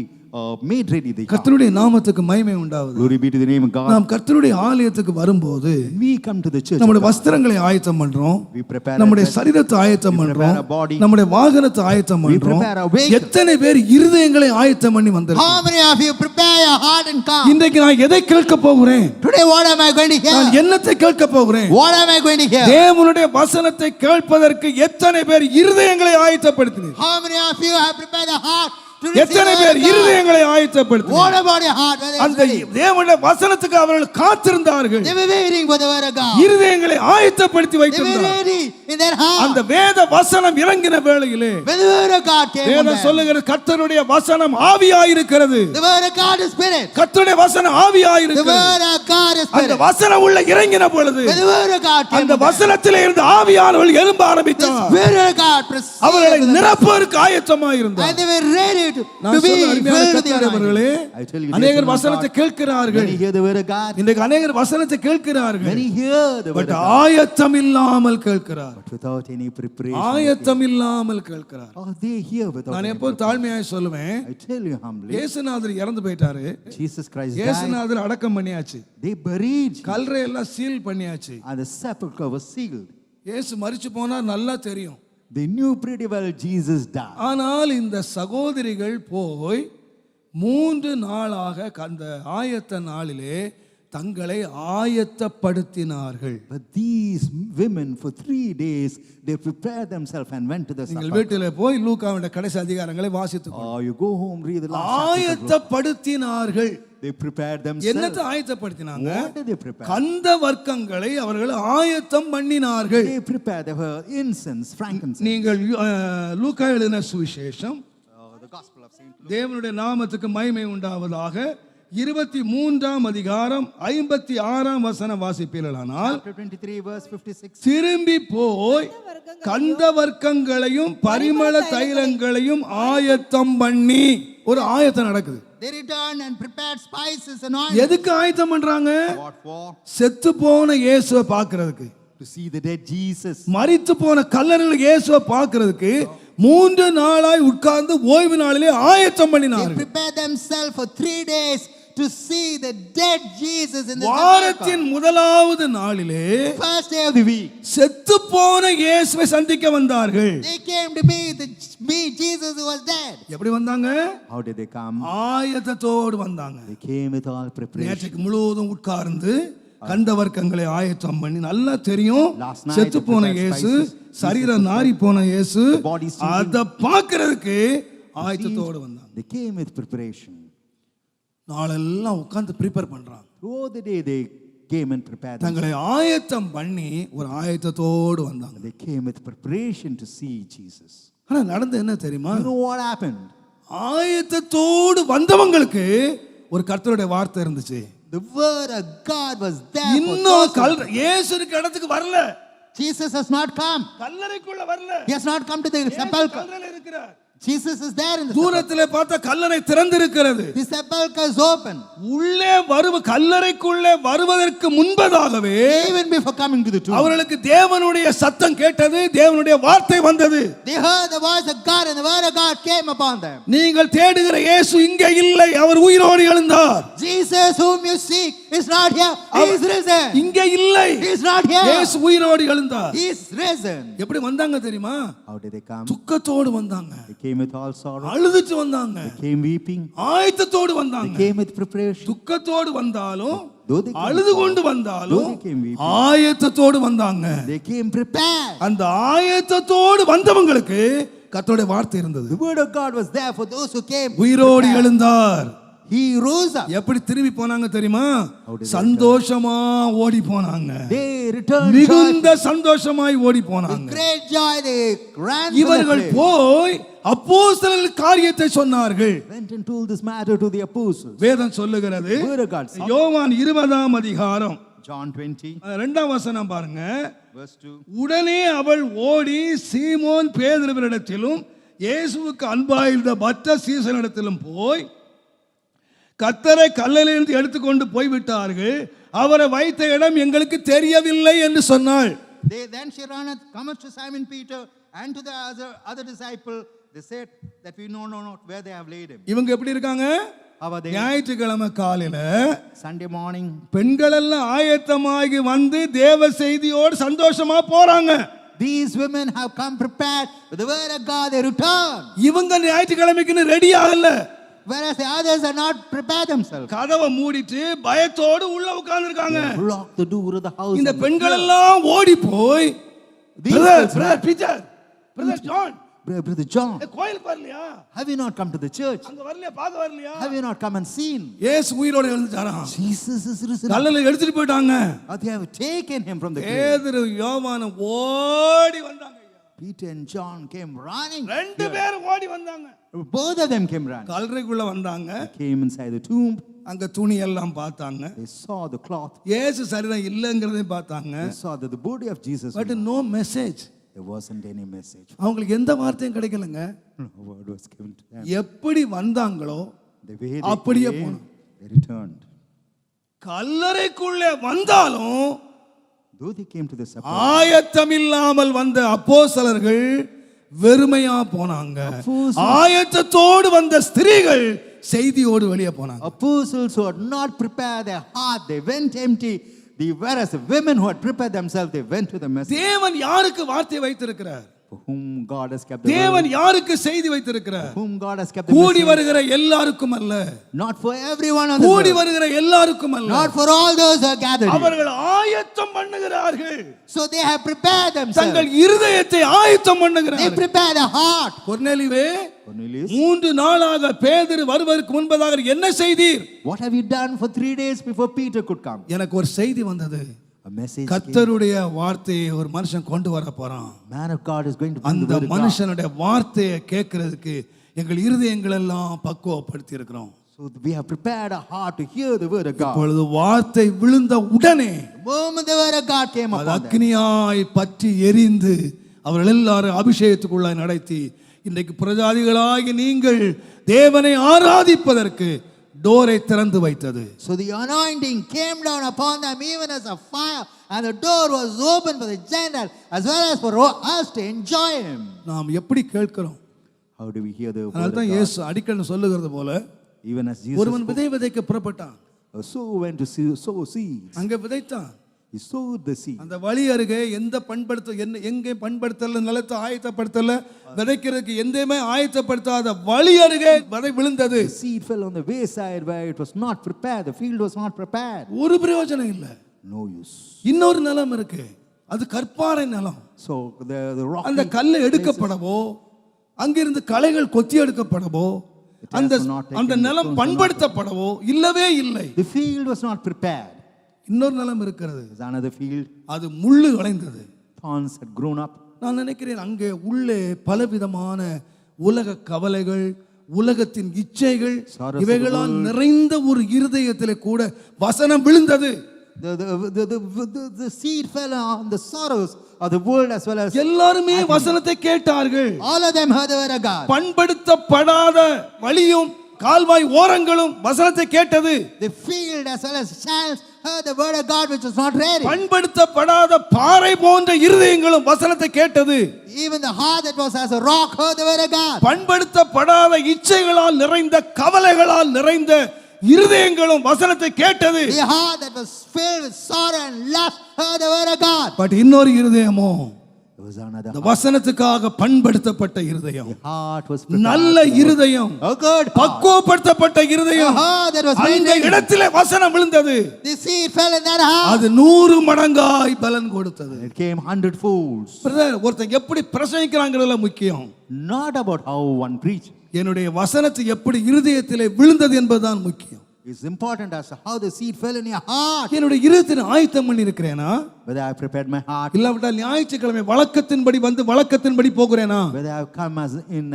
made ready the heart? கர்த்தருடைய நாமத்துக்கு மகிமை உண்டாவது. Glory be to the name of God. நாம் கர்த்தருடைய ஆலயத்துக்கு வரும்போது When we come to the church, நம்முடைய வஸ்திரங்களை ஆயத்தம் பண்றோம், we prepare நம்முடைய our சரீரத்தை ஆயத்தம் we பண்றோம், prepare our body, நம்முடைய வாகனத்தை ஆயத்தம் we பண்றோம். prepare our vehicle. எத்தனை பேர் இருதயங்களை ஆயத்தம் பண்ணி வந்திருக்கோம்? How many of you prepare your heart and come? இன்றைக்கு நான் எதை கேட்க போகிறேன்? Today what am I going to நான் hear? என்னத்தை கேட்க போகிறேன்? What am I going to hear? தேவனுடைய வசனத்தை கேட்பதற்கு எத்தனை பேர் இருதயங்களை ஆயத்தப்படுத்தினீர்? How many of you have prepared the heart to receive எத்தனை the பேர் word of God? இருதயங்களை ஆயத்தப்படுத்தினீர்? What about your heart? Whether it's அந்த ready? தேவனுடைய வசனத்துக்கு அவர்கள் காத்திருந்தார்கள். They were waiting for the word of God. இருதயங்களை ஆயத்தப்படுத்தி They were வைத்திருந்தார்கள். ready in their heart. அந்த வேத வசனம் இறங்கின வேளையிலே When the word of God came on வேதம் them, சொல்லுகிற கர்த்தருடைய வசனம் ஆவியாயிருக்கிறது. the word of God is spirit. கர்த்தருடைய வசனம் The ஆவியாயிருக்கிறது. word of God is அந்த spirit. வசனம் உள்ள இறங்கின பொழுது When the word of God came அந்த on them, வசனத்திலே இருந்து ஆவியானவர்கள் எழும்ப the ஆரம்பித்தார். spirit of God proceeded அவர்களை with them. நிரப்புவதற்கு ஆயத்தமாயிருந்தார். And they were ready to நான் be சொல்ற அருமையான filled with the கர்த்தரவர்களே, anointing. I tell you, அநேகர் dear son of வசனத்தை God, கேட்கிறார்கள். when you hear the word of God, இன்றைக்கு அநேகர் வசனத்தை கேட்கிறார்கள். when you hear the word but of God, ஆயத்தம் இல்லாமல் கேட்கிறார். but without any preparation, ஆயத்தம் இல்லாமல் கேட்கிறார். or they hear without நான் any எப்போ தாழ்மையாய் சொல்லுவேன், I tell you humbly, இயேசுநாதர் இறந்து போயிட்டாரு. Jesus Christ died. இயேசுநாதர் அடக்கம் பண்ணியாச்சு. They buried him, கல்லறை எல்லாம் சீல் பண்ணியாச்சு. and the sepulchre was sealed. இயேசு மரிச்சு போனா நல்லா தெரியும். They knew pretty well Jesus died. ஆனால் இந்த சகோதரிகள் போய் 3 நாளாக அந்த ஆயத்த நாளிலே தங்களை ஆயத்தப்படுத்தினார்கள். But these women for 3 days, they prepared themselves and went to the நீங்கள் sepulchre. வீட்டிலே போய் லூக்காவுடைய கடைசி அதிகாரங்களை வாசித்துக் Or you go home, read the last chapter. ஆயத்தப்படுத்தினார்கள். They prepared என்னத்தை themselves. ஆயத்தப்படுத்தினாங்க? What did they prepare? கந்த வர்க்கங்களை அவர்கள் ஆயத்தம் பண்ணினார்கள். They prepared incense, frankincense. நீங்கள் லூக்கா எழுதின சுவிசேஷம் The Gospel of Saint Luke. தேவனுடைய நாமத்துக்கு மகிமை உண்டாவதாக 23ஆம் அதிகாரம் 56ஆம் வசனம் வாசிப்பீர்களானால், Chapter 23, verse 56. திரும்பி போய் கந்த வர்க்கங்களையும் பரிமள தைலங்களையும் ஆயத்தம் பண்ணி, ஒரு ஆயத்தம் நடக்குது. They returned and prepared spices and oil. எதுக்கு ஆயத்தம் பண்றாங்க? What for? செத்து போன இயேசுவை பார்க்கிறதுக்கு, To see the dead Jesus. மரித்து போன கல்லறையில் இயேசுவை பார்க்கிறதுக்கு 3 நாளாய் உட்கார்ந்து ஓய்வு நாளிலே ஆயத்தம் They பண்ணினார்கள். prepared themselves for 3 days to see the dead Jesus in the வாரத்தின் sepulchre. முதலாவது நாளிலே First day of the week, செத்து போன இயேசுவை சந்திக்க வந்தார்கள். they came to meet Jesus who was dead. எப்படி வந்தாங்க? How did they come? ஆயத்தத்தோடு வந்தாங்க. They came with all preparation. நேற்றுக்கு முழுவதும் உட்கார்ந்து கந்த வர்க்கங்களை ஆயத்தம் பண்ணி, நல்லா தெரியும் Last night செத்து they போன prepared இயேசு, spices. சரீரம் நாரி போன இயேசு, The body is sinking. அத பார்க்கிறதுக்கு ஆயத்தத்தோடு வந்தாங்க. They came with preparation. நாளெல்லாம் உட்கார்ந்து ப்ரிப்பேர் பண்றாங்க. Throughout the day they came and prepared. தங்களை ஆயத்தம் பண்ணி ஒரு ஆயத்தத்தோடு வந்தாங்க. They came with preparation to see Jesus. ஆனா நடந்து என்ன தெரியுமா? You know what happened? ஆயத்தத்தோடு வந்தவங்களுக்கு ஒரு கர்த்தருடைய வார்த்தை இருந்துச்சு. The word of God was there for இன்னும் those. இயேசு இருக்க இடத்துக்கு வரல, Jesus has not come. கல்லறைக்குள்ள வரல. He has not come to the இயேசு sepulchre. கல்லறையில இருக்கிறார். Jesus is there in the sepulchre. தூரத்திலே பார்த்தா கல்லறை திறந்திருக்கிறது. The sepulchre is open. உள்ளே கல்லறைக்குள்ளே வருவதற்கு முன்பதாகவே Even before coming to the tomb, அவர்களுக்கு தேவனுடைய சத்தம் கேட்டது, தேவனுடைய வார்த்தை வந்தது. they heard the voice of God and the word of God came upon them. நீங்கள் தேடுகிற இயேசு இங்கே இல்லை, அவர் உயிரோடு எழுந்தார். Jesus whom you seek is not here. He is risen. இங்கே இல்லை, He is not here. இயேசு உயிரோடு எழுந்தார். He is risen. எப்படி வந்தாங்க தெரியுமா? How did they come? துக்கத்தோடு வந்தாங்க, They came with all sorrow. அழுதுட்டு வந்தாங்க, They came weeping. ஆயத்தத்தோடு They வந்தாங்க. came with preparation. துக்கத்தோடு வந்தாலும், Though they came அழுது with கொண்டு sorrow, வந்தாலும் though they came weeping, ஆயத்தத்தோடு வந்தாங்க. they came prepared. அந்த ஆயத்தத்தோடு வந்தவங்களுக்கு கர்த்தருடைய வார்த்தை இருந்தது. The word of God was there for those who came உயிரோடு prepared. எழுந்தார். He rose up. எப்படி திரும்பி போனாங்க தெரியுமா? How did they சந்தோஷமா ஓடி போனாங்க. They returned மிகுந்த joyful. சந்தோஷமாய் ஓடி With போனாங்க. great joy they ran to the இவர்கள் place. போய் அப்போஸ்தலர்கள் காரியத்தை சொன்னார்கள். Went and told this matter to the apostles. வேதம் சொல்லுகிறது, Word of God said. யோவான் 20ஆம் அதிகாரம் John 20, 2ஆம் வசனம் பாருங்க. verse 2. உடனே அவள் ஓடி சீமோன் பேதுருவினிடத்திலும் இயேசுவுக்கு அன்பாயிருந்த மற்ற சீசனிடத்திலும் போய் கர்த்தரை கல்லறையிலிருந்து எடுத்துக்கொண்டு போய்விட்டார்கள், அவரை வைத்த இடம் எங்களுக்கு தெரியவில்லை என்று சொன்னாள். Then she runneth, cometh to Simon Peter and to the other disciple. They said that we know not where they have laid him. இவங்க எப்படி இருக்காங்க? How are they? ஞாயிற்றுக்கிழமை காலையில Sunday morning. பெண்கள் எல்லாம் ஆயத்தமாகி வந்து தேவ செய்தியோடு சந்தோஷமா போறாங்க. These women have come prepared with the word of God. They return. இவங்க ஞாயிற்றுக்கிழமைக்கு ரெடி ஆகல. Whereas the others are not prepared themselves. கதவை மூடிட்டு பயத்தோடு உள்ள உட்கார்ந்து இருக்காங்க. Lock the door of the house. இந்த பெண்கள் எல்லாம் ஓடி போய், brother Peter, brother John, Brother John, கோயிலுக்கு வரலையா? have you not come to the church? அங்க வரலையா? பார்க்க வரலையா? Have you not come and seen? இயேசு உயிரோடு எழுந்துட்டாராம். Jesus is risen. கல்லறையில எடுத்துட்டு போயிட்டாங்க. They have taken him from the grave. பேதுரு யோவான் ஓடி வந்தாங்க. Peter and John came running. ரெண்டு பேரும் ஓடி வந்தாங்க. Both of them came running. கல்லறைக்குள்ள வந்தாங்க. They came inside the tomb. அங்க துணி எல்லாம் பார்த்தாங்க. They saw the cloth. இயேசு சரீரம் இல்லங்கறதை பார்த்தாங்க. They saw that the body of Jesus. But no message. There wasn't any message. அவங்களுக்கு எந்த வார்த்தையும் கிடைக்கலங்க. No word was given to them. எப்படி வந்தாங்களோ The way they அப்படியே came, போனாங்க. they returned. கல்லறைக்குள்ளே வந்தாலும் Though they came to the sepulchre, ஆயத்தம் இல்லாமல் வந்த அப்போஸ்தலர்கள் வெறுமையா போனாங்க. ஆயத்தத்தோடு வந்த ஸ்திரீகள் செய்தியோடு வெளியே போனாங்க. apostles who had not prepared their heart, they went empty. Whereas the women who had prepared themselves, they went to the message. தேவன் யாருக்கு வார்த்தை வைத்திருக்கிறார்? For whom God has kept the தேவன் word, யாருக்கு செய்தி வைத்திருக்கிறார்? whom God has kept the கூடி message, வருகிற எல்லாருக்கும் அல்ல, not for everyone on the கூடி earth, வருகிற எல்லாருக்கும் அல்ல, not for all those who are gathered here. அவர்கள் ஆயத்தம் பண்ணுகிறார்கள். So they have prepared தங்கள் themselves. இருதயத்தை ஆயத்தம் They பண்ணுகிறார்கள். prepare their heart. கொர்நேலியுவே, Cornelius, 3 நாளாக பேதுரு வருவதற்கு முன்பதாக என்ன செய்தீர்? what have you done for 3 days before Peter could come? எனக்கு ஒரு செய்தி வந்தது. A message came. கர்த்தருடைய வார்த்தையை ஒரு மனுஷன் கொண்டு வர போறான். Man of God is going to bring the அந்த word of God. மனுஷனுடைய வார்த்தையை கேட்கிறதுக்கு எங்கள் இருதயங்கள் எல்லாம் பக்குவப்படுத்தி இருக்கிறோம். So we have prepared our heart to hear the word of God. இப்பொழுது வார்த்தை விழுந்த உடனே The moment the word of God came அது upon them, அக்னியாய் பற்றி எரிந்து அவர்கள் எல்லாரும் அபிஷேகத்துக்குள்ளாய் நடத்தி இன்றைக்கு பிரஜாதிகளாகி நீங்கள் தேவனை ஆராதிப்பதற்கு டோரை திறந்து வைத்தது. so the anointing came down upon them even as a fire, and the door was open for the Gentiles as well as for us to enjoy him. நாம் எப்படி கேட்கிறோம்? How do we hear the word அதனால of தான் God? இயேசு அடிக்கடி சொல்லுகிறது போல, Even as Jesus ஒருவன் விதை விதைக்க புறப்பட்டான், so went to sow seeds. அங்கே விதைத்தான். He sowed the seed. அந்த வழி அருகே எந்த எங்கே பண்படுத்தல, நிலத்தை ஆயத்தப்படுத்தல, விதைக்கிறதுக்கு எந்தமே ஆயத்தப்படுத்தாத வழி அருகே விதை விழுந்தது. The seed fell on the wayside where it was not prepared. The field was not prepared. ஒரு பிரயோஜனம் இல்லை. No use. இன்னொரு நிலம் இருக்கு, அது கற்பாறை நிலம். So the rock. அந்த கல்லை எடுக்கப்படவோ, அங்கிருந்து களைகள் கொத்தி எடுக்கப்படவோ, அந்த அந்த நிலம் பண்படுத்தப்படவோ இல்லவே இல்லை. The field was not prepared. இன்னொரு நிலம் இருக்கிறது, There's another field. அது முள்ளு வளைந்தது. Thorns had grown up. நான் நினைக்கிறேன் அங்கே உள்ளே பலவிதமான உலக கவலைகள், உலகத்தின் இச்சைகள், இவைகளால் நிறைந்த ஒரு இருதயத்திலே கூட வசனம் விழுந்தது. The seed fell on the sorrows of the world as well as எல்லாருமே வசனத்தை கேட்டார்கள். all of them heard the word of God. பண்படுத்தப்படாத வழியும் கால்வாய் ஓரங்களும் வசனத்தை கேட்டது. The field as well as channels heard the word of God which was not ready. பண்படுத்தப்படாத பாறை போன்ற இருதயங்களும் வசனத்தை கேட்டது. Even the heart that was as a rock heard the word of God. பண்படுத்தப்படாத இச்சைகளால் நிறைந்த கவலைகளால் நிறைந்த இருதயங்களும் வசனத்தை கேட்டது. The heart that was filled with sorrow and lust heard the word of God. But இன்னொரு இருதயமோ, There was another இந்த heart. வசனத்துக்காக பண்படுத்தப்பட்ட இருதயம், The heart was prepared. நல்ல இருதயம், A good heart. பக்குவப்படுத்தப்பட்ட இருதயம், A heart that was made அந்த ready. இடத்திலே வசனம் விழுந்தது. The seed fell in that heart. அது 100 மடங்காய் பலன் கொடுத்தது. It came 100 folds. பிரதர், ஒருத்தன் எப்படி பிரசங்கிக்கிறாங்கிறதுல முக்கியம், Not about how one preaches. என்னுடைய வசனத்தை எப்படி இருதயத்திலே விழுந்தது என்பதுதான் முக்கியம். It's important as to how the seed fell in your heart. என்னுடைய இருதயத்தை ஆயத்தம் பண்ணி இருக்கிறேனா, Whether I prepared my heart, இல்லாவிட்டால் ஞாயிற்றுக்கிழமை வழக்கத்தின்படி வந்து வழக்கத்தின்படி போகிறேனா, whether I've come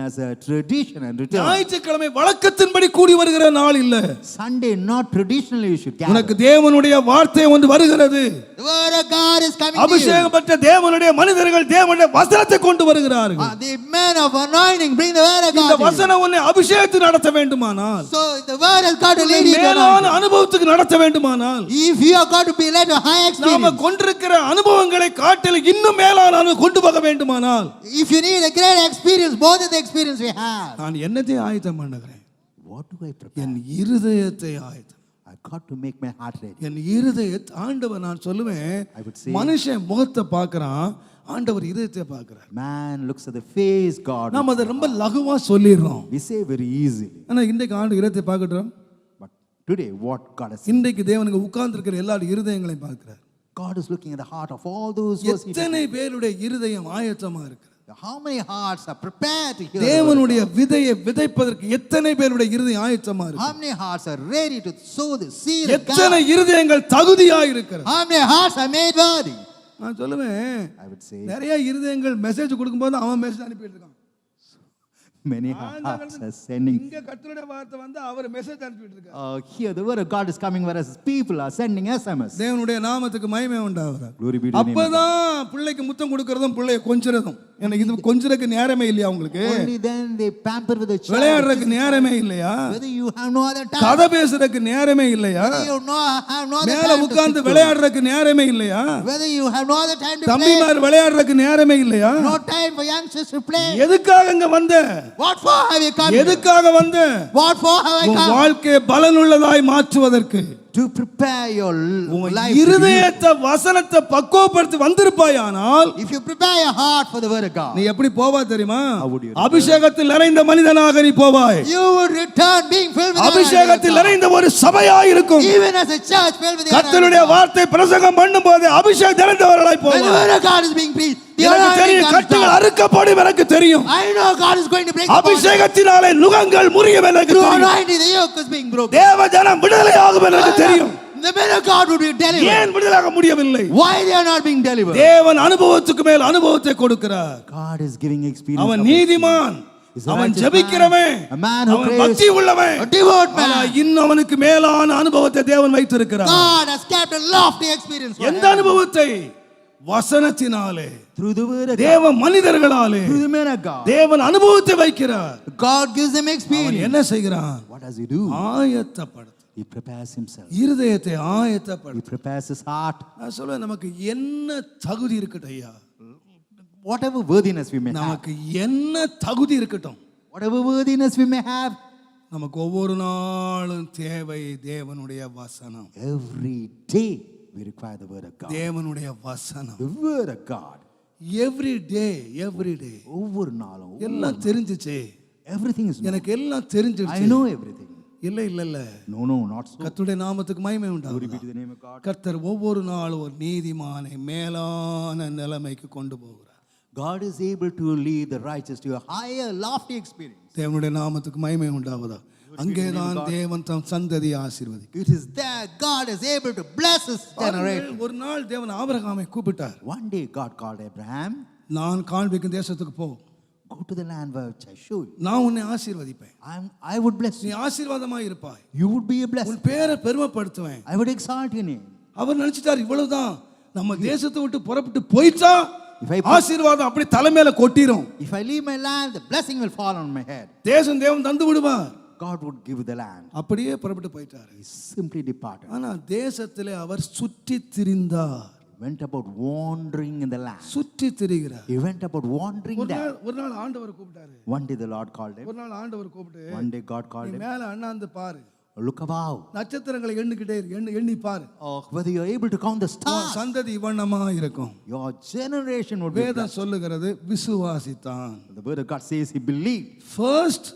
as a tradition and return. ஞாயிற்றுக்கிழமை வழக்கத்தின்படி கூடி வருகிற நாள் இல்ல. Sunday not traditionally you should உனக்கு gather. தேவனுடைய வார்த்தை ஒன்று வருகிறது. The word of God is coming to you. அபிஷேகம் பெற்ற தேவனுடைய மனிதர்கள் தேவனுடைய வசனத்தை கொண்டு வருகிறார்கள். The men of anointing bring the word of இந்த God to you. வசனம் உன்னை அபிஷேகத்துக்கு நடத்த வேண்டுமானால், So if the word has got to lead you to மேலான anointing. அனுபவத்துக்கு நடத்த வேண்டுமானால், If you are going to be led to high நாம experience. கொண்டிருக்கிற அனுபவங்களை காட்டில் இன்னும் மேலான அனுபவம் கொண்டு போக வேண்டுமானால், If you need a great experience, more than the experience we have. நான் என்னத்தை ஆயத்தம் பண்ணுகிறேன்? What do I prepare? என் இருதயத்தை ஆயத்தம். I got to make my heart ready. என் இருதயத்தை ஆண்டவர், நான் சொல்லுவேன், I would say- மனுஷன் முகத்தை பார்க்கறான், ஆண்டவர் இதயத்தை பார்க்கறார். Man looks at the face, God. நாம அதை ரொம்ப லகுவா சொல்லிடுறோம். We say very easily. ஆனா இன்றைக்கு ஆண்டு இதயத்தை பார்க்கட்டும். But today, what God has said, இன்றைக்கு தேவனுக்கு உட்கார்ந்து இருக்கிற எல்லா இருதயங்களையும் பார்க்கிறார். God is looking at the heart of all those who are seated. எத்தனை பேருடைய இருதயம் ஆயத்தமா இருக்கு? How many hearts are prepared to hear the word? தேவனுடைய விதையை விதைப்பதற்கு எத்தனை பேருடைய இருதயம் ஆயத்தமா இருக்கு? How many hearts are ready to sow the seed of எத்தனை God? இருதயங்கள் தகுதியா இருக்கிறது? How many hearts are made worthy? நான் சொல்லுவேன், I would say நிறைய இருதயங்கள் மெசேஜ் கொடுக்கும்போது அவன் மெசேஜ் அனுப்பிட்டு இருக்கான். many hearts are sending. இங்க கர்த்தருடைய வார்த்தை வந்து அவர் மெசேஜ் அனுப்பிட்டு இருக்கார். Here the word of God is coming, whereas people are sending SMS. தேவனுடைய நாமத்துக்கு மகிமை உண்டாகுது. Glory be to the name of God. அப்பதான் பிள்ளைக்கு முத்தம் கொடுக்கறதும் பிள்ளைய கொஞ்சறதும். எனக்கு இது கொஞ்சறதுக்கு நேரமே இல்லையா உங்களுக்கு? Only then they pamper with the child. விளையாடுறதுக்கு நேரமே இல்லையா? Whether you have no other time. கதை பேசுறதுக்கு நேரமே இல்லையா? Whether you have no other மேல time. உட்கார்ந்து விளையாடுறதுக்கு நேரமே இல்லையா? Whether you have no other time to play. தம்பிமார் விளையாடுறதுக்கு நேரமே இல்லையா? No time for youngsters to play. எதுக்காக இங்க வந்த? What for have you come here? எதுக்காக வந்தேன்? What for have I உன் come? வாழ்க்கையை பலனுள்ளதாய் மாற்றுவதற்கு, To prepare your உன் life. to be- இருதயத்தை வசனத்தை பக்குவப்படுத்தி வந்திருப்பாயானால் If you prepare your heart for the word of God, நீ எப்படி போவா தெரியுமா? How would you return? அபிஷேகத்தில் நிறைந்த மனிதனாக நீ போவாய். you would return being filled with the அபிஷேகத்தில் Holy நிறைந்த ஒரு சபையாய் இருக்கும். Spirit. Even as a church filled with the கர்த்தருடைய Holy Spirit. வார்த்தை பிரசங்கம் பண்ணும்போது அபிஷேகம் நிறைந்தவர்களாய் When the Powai. word of God is being preached, the எனக்கு anointing தெரியும், comes கட்டுகள் down. அறுக்கப்படும், எனக்கு தெரியும். I know God is going to break the bond. அபிஷேகத்தினாலே நுகங்கள் முறியும், எனக்கு Through தெரியும். anointing, the yoke is being broken. தேவ ஜனம் விடுதலையாகும், எனக்கு தெரியும். The men of God would be delivered. ஏன் விடுதலையாக முடியவில்லை? Why they are not being delivered? தேவன் அனுபவத்துக்கு மேல் அனுபவத்தை கொடுக்கிறார். God is giving experience. அவன் of நீதிமான், He's a அவன் righteous ஜெபிக்கிறவன், man, a man who அவன் prays, பக்தி உள்ளவன். a devout man. ஆனா இன்னும் அவனுக்கு மேலான அனுபவத்தை தேவன் வைத்திருக்கிறார். God has kept a lofty experience for எந்த him. அனுபவத்தை? வசனத்தினாலே, Through the word of தேவ God, மனிதர்களாலே through the men of God. தேவன் அனுபவத்தை வைக்கிறார். God gives them அவன் experience. என்ன செய்கிறான்? What does he do? ஆயத்தப்படுத்த, He prepares himself. இருதயத்தை He ஆயத்தப்படுத்த. prepares his heart. நான் சொல்லுவேன், நமக்கு என்ன தகுதி இருக்கட்டும் ஐயா, Whatever worthiness we may have, நமக்கு என்ன தகுதி இருக்கட்டும், whatever worthiness we may have, நமக்கு ஒவ்வொரு நாளும் தேவை தேவனுடைய வசனம். every day we require the word of God. தேவனுடைய வசனம். The word of God. Every day, every day. ஒவ்வொரு நாளும் எல்லாம் தெரிஞ்சுச்சு, everything is known. எனக்கு எல்லாம் I தெரிஞ்சிடுச்சு. know everything. இல்ல இல்ல இல்ல, No, not so. கர்த்தருடைய நாமத்துக்கு மகிமை Glory be உண்டாகுது. to the name of God. கர்த்தர் ஒவ்வொரு நாளும் ஒரு நீதிமானை மேலான நிலைமைக்கு கொண்டு போகிறார். God is able to lead the righteous to a higher, lofty experience. தேவனுடைய நாமத்துக்கு மகிமை உண்டாவதா? அங்கேதான் தேவன் தம் சந்ததியை ஆசீர்வதிக்கிறார். It is there God is able to bless his generation. ஒரு நாள் தேவன் ஆபிரகாமை கூப்பிட்டார். One day God called Abraham, நான் காண்பிக்கும் தேசத்துக்கு போ, go to the land which I show you. நான் உன்னை ஆசீர்வதிப்பேன், I would bless நீ you. ஆசீர்வாதமாய் இருப்பாய், You would be a உன் blessing. பேரை பெருமைப்படுத்துவேன். I would exalt your name. அவர் நினைச்சிட்டார் இவ்வளவுதான், நம்ம தேசத்தை விட்டு புறப்பட்டு போயிட்டா If I- ஆசீர்வாதம் அப்படி தலைமையில கொட்டிரும். If I leave my land, the blessing will fall on my head. தேசம் தேவன் தந்து விடுவார். God would give the land. அப்படியே புறப்பட்டு போயிட்டாரு. He simply departed. ஆனா தேசத்திலே அவர் சுற்றி திரிந்தார். Went about wandering in the land. சுற்றி திரிகிறார். He went about wandering there. ஒரு நாள் ஆண்டவர் கூப்பிட்டாரு. One day the Lord called him. ஒரு நாள் ஆண்டவர் கூப்பிட்டு, One day God called நீ him. மேல அண்ணாந்து பாரு, Look above. நட்சத்திரங்களை எண்ணிக்கிட்டே இரு, எண்ணி பாரு, Whether you are able to count the உன் stars. சந்ததி இவ்வண்ணமா இருக்கும். Your generation would be வேதம் blessed. சொல்லுகிறது விசுவாசித்தான். The word of God says he believed. First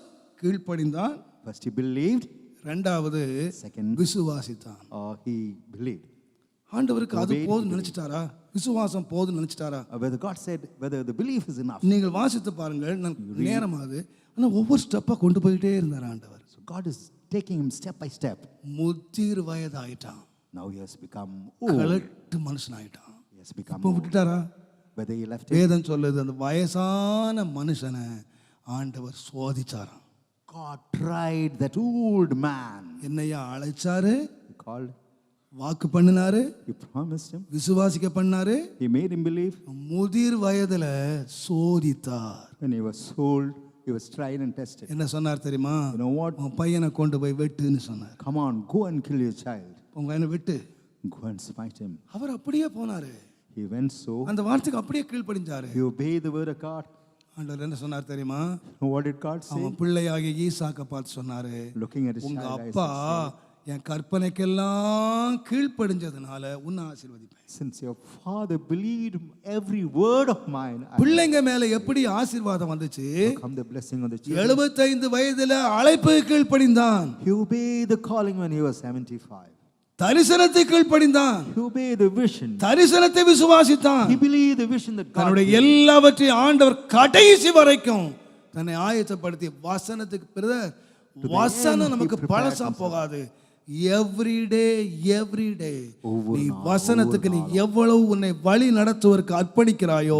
கீழ்ப்படிந்தான், First he believed. ரெண்டாவது Second, விசுவாசித்தான். he believed. ஆண்டவருக்கு அது போதும் நினைச்சிட்டாரா? விசுவாசம் போதும் நினைச்சிட்டாரா? Whether God said whether the belief is enough. நீங்கள் வாசித்து பாருங்கள், நேரமாது. ஆனா ஒவ்வொரு ஸ்டெப்பா கொண்டு போயிட்டே இருந்தார் ஆண்டவர். So God is taking him step by step. முதிர் வயதாயிட்டான், Now he has become old. கலட்டு மனுஷனாயிட்டான். He has become இப்போ old. விட்டுட்டாரா? Whether he left it. வேதம் சொல்லுது, அந்த வயசான மனுஷனை ஆண்டவர் சோதிச்சாராம். God tried that old man. என்னையா அழைச்சாரு, He called. வாக்கு பண்ணினாரு, He promised him. விசுவாசிக்க பண்ணாரு. He made him believe. முதிர் வயதுல சோதித்தார். When he was old, he was tried and tested. என்ன சொன்னார் தெரியுமா? You know what? உன் பையனை கொண்டு போய் வெட்டுன்னு சொன்னார். Come on, go and kill your child. உன் பையனை வெட்டு. Go and smite him. அவர் அப்படியே போனாரு. He went so. அந்த வார்த்தைக்கு அப்படியே கீழ்ப்படிஞ்சாரு. He obeyed the word of God. ஆண்டவர் என்ன சொன்னார் தெரியுமா? What did God say? அவன் பிள்ளையாகிய ஈசாக்க பார்த்து சொன்னாரு, Looking at his உங்க child, அப்பா என் கற்பனைக்கெல்லாம் கீழ்ப்படிஞ்சதுனால உன்னை ஆசீர்வதிப்பேன். since your father believed every word of mine, I பிள்ளைங்க மேல எப்படி ஆசீர்வாதம் வந்துச்சு? come the blessing on the children. 75 வயதுல அழைப்பு கீழ்ப்படிந்தான், He obeyed the calling when he was 75. தரிசனத்தை கீழ்ப்படிந்தான், He obeyed the vision. தரிசனத்தை விசுவாசித்தான். He believed the vision that God தன்னுடைய gave. எல்லாவற்றையும் ஆண்டவர் கடைசி வரைக்கும் தன்னை ஆயத்தப்படுத்தி வசனத்துக்கு பிரதர், வசனம் நமக்கு பழசா போகாது. எவ்ரிடே நீ வசனத்துக்கு நீ எவ்வளவு உன்னை வழி நடத்துவதற்கு அர்ப்பணிக்கிறாயோ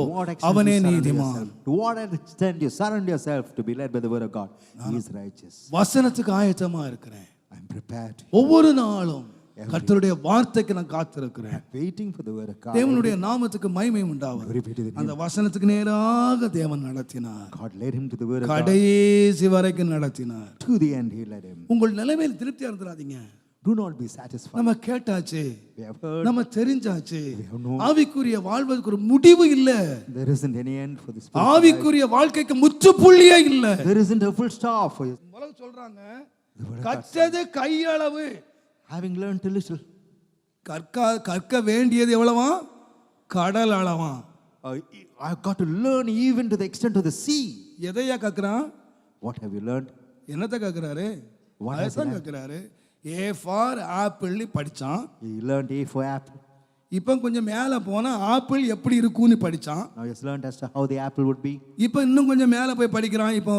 அவனே நீதிமான். To what extent you surrender yourself to be led by the word of God, he is righteous. வசனத்துக்கு ஆயத்தமா இருக்கிறேன். I am prepared, ஒவ்வொரு நாளும் கர்த்தருடைய வார்த்தைக்கு நான் காத்திருக்கிறேன். waiting for the word of God. தேவனுடைய நாமத்துக்கு மகிமை உண்டாவது. Glory be to the name. அந்த வசனத்துக்கு நேராக தேவன் நடத்தினார், God led him to the word of God. கடைசி வரைக்கும் நடத்தினார். To the end he led him. உங்கள் நிலைமையில் திருப்தியா இருந்துடாதீங்க. Do not be satisfied. நம்ம கேட்டாச்சு, We have heard. நம்ம தெரிஞ்சாச்சு, have known. ஆவிக்குரிய வாழ்வதற்கு ஒரு முடிவு இல்ல. There isn't any end for this. Life. ஆவிக்குரிய வாழ்க்கைக்கு முற்றுப்புள்ளியே இல்ல. There isn't a full stop for you. முதல்ல சொல்றாங்க, கற்றது கையளவு. Having learned a little. கற்க வேண்டியது எவ்வளவா? கடல் அளவா. I got to learn even to the extent of the sea. எதையா கற்கிறான்? What have you learned? என்னத்தை கற்கிறாரு? What has he அதான் learned? கற்கிறாரு. A ஃபார் ஆப்பிள் படிச்சான். He learned A for apple. இப்போ கொஞ்சம் மேலே போனா ஆப்பிள் எப்படி இருக்கும்னு படிச்சான். Now he has learned as to how the apple would be. இப்போ இன்னும் கொஞ்சம் மேலே போய் படிக்கிறான். இப்போ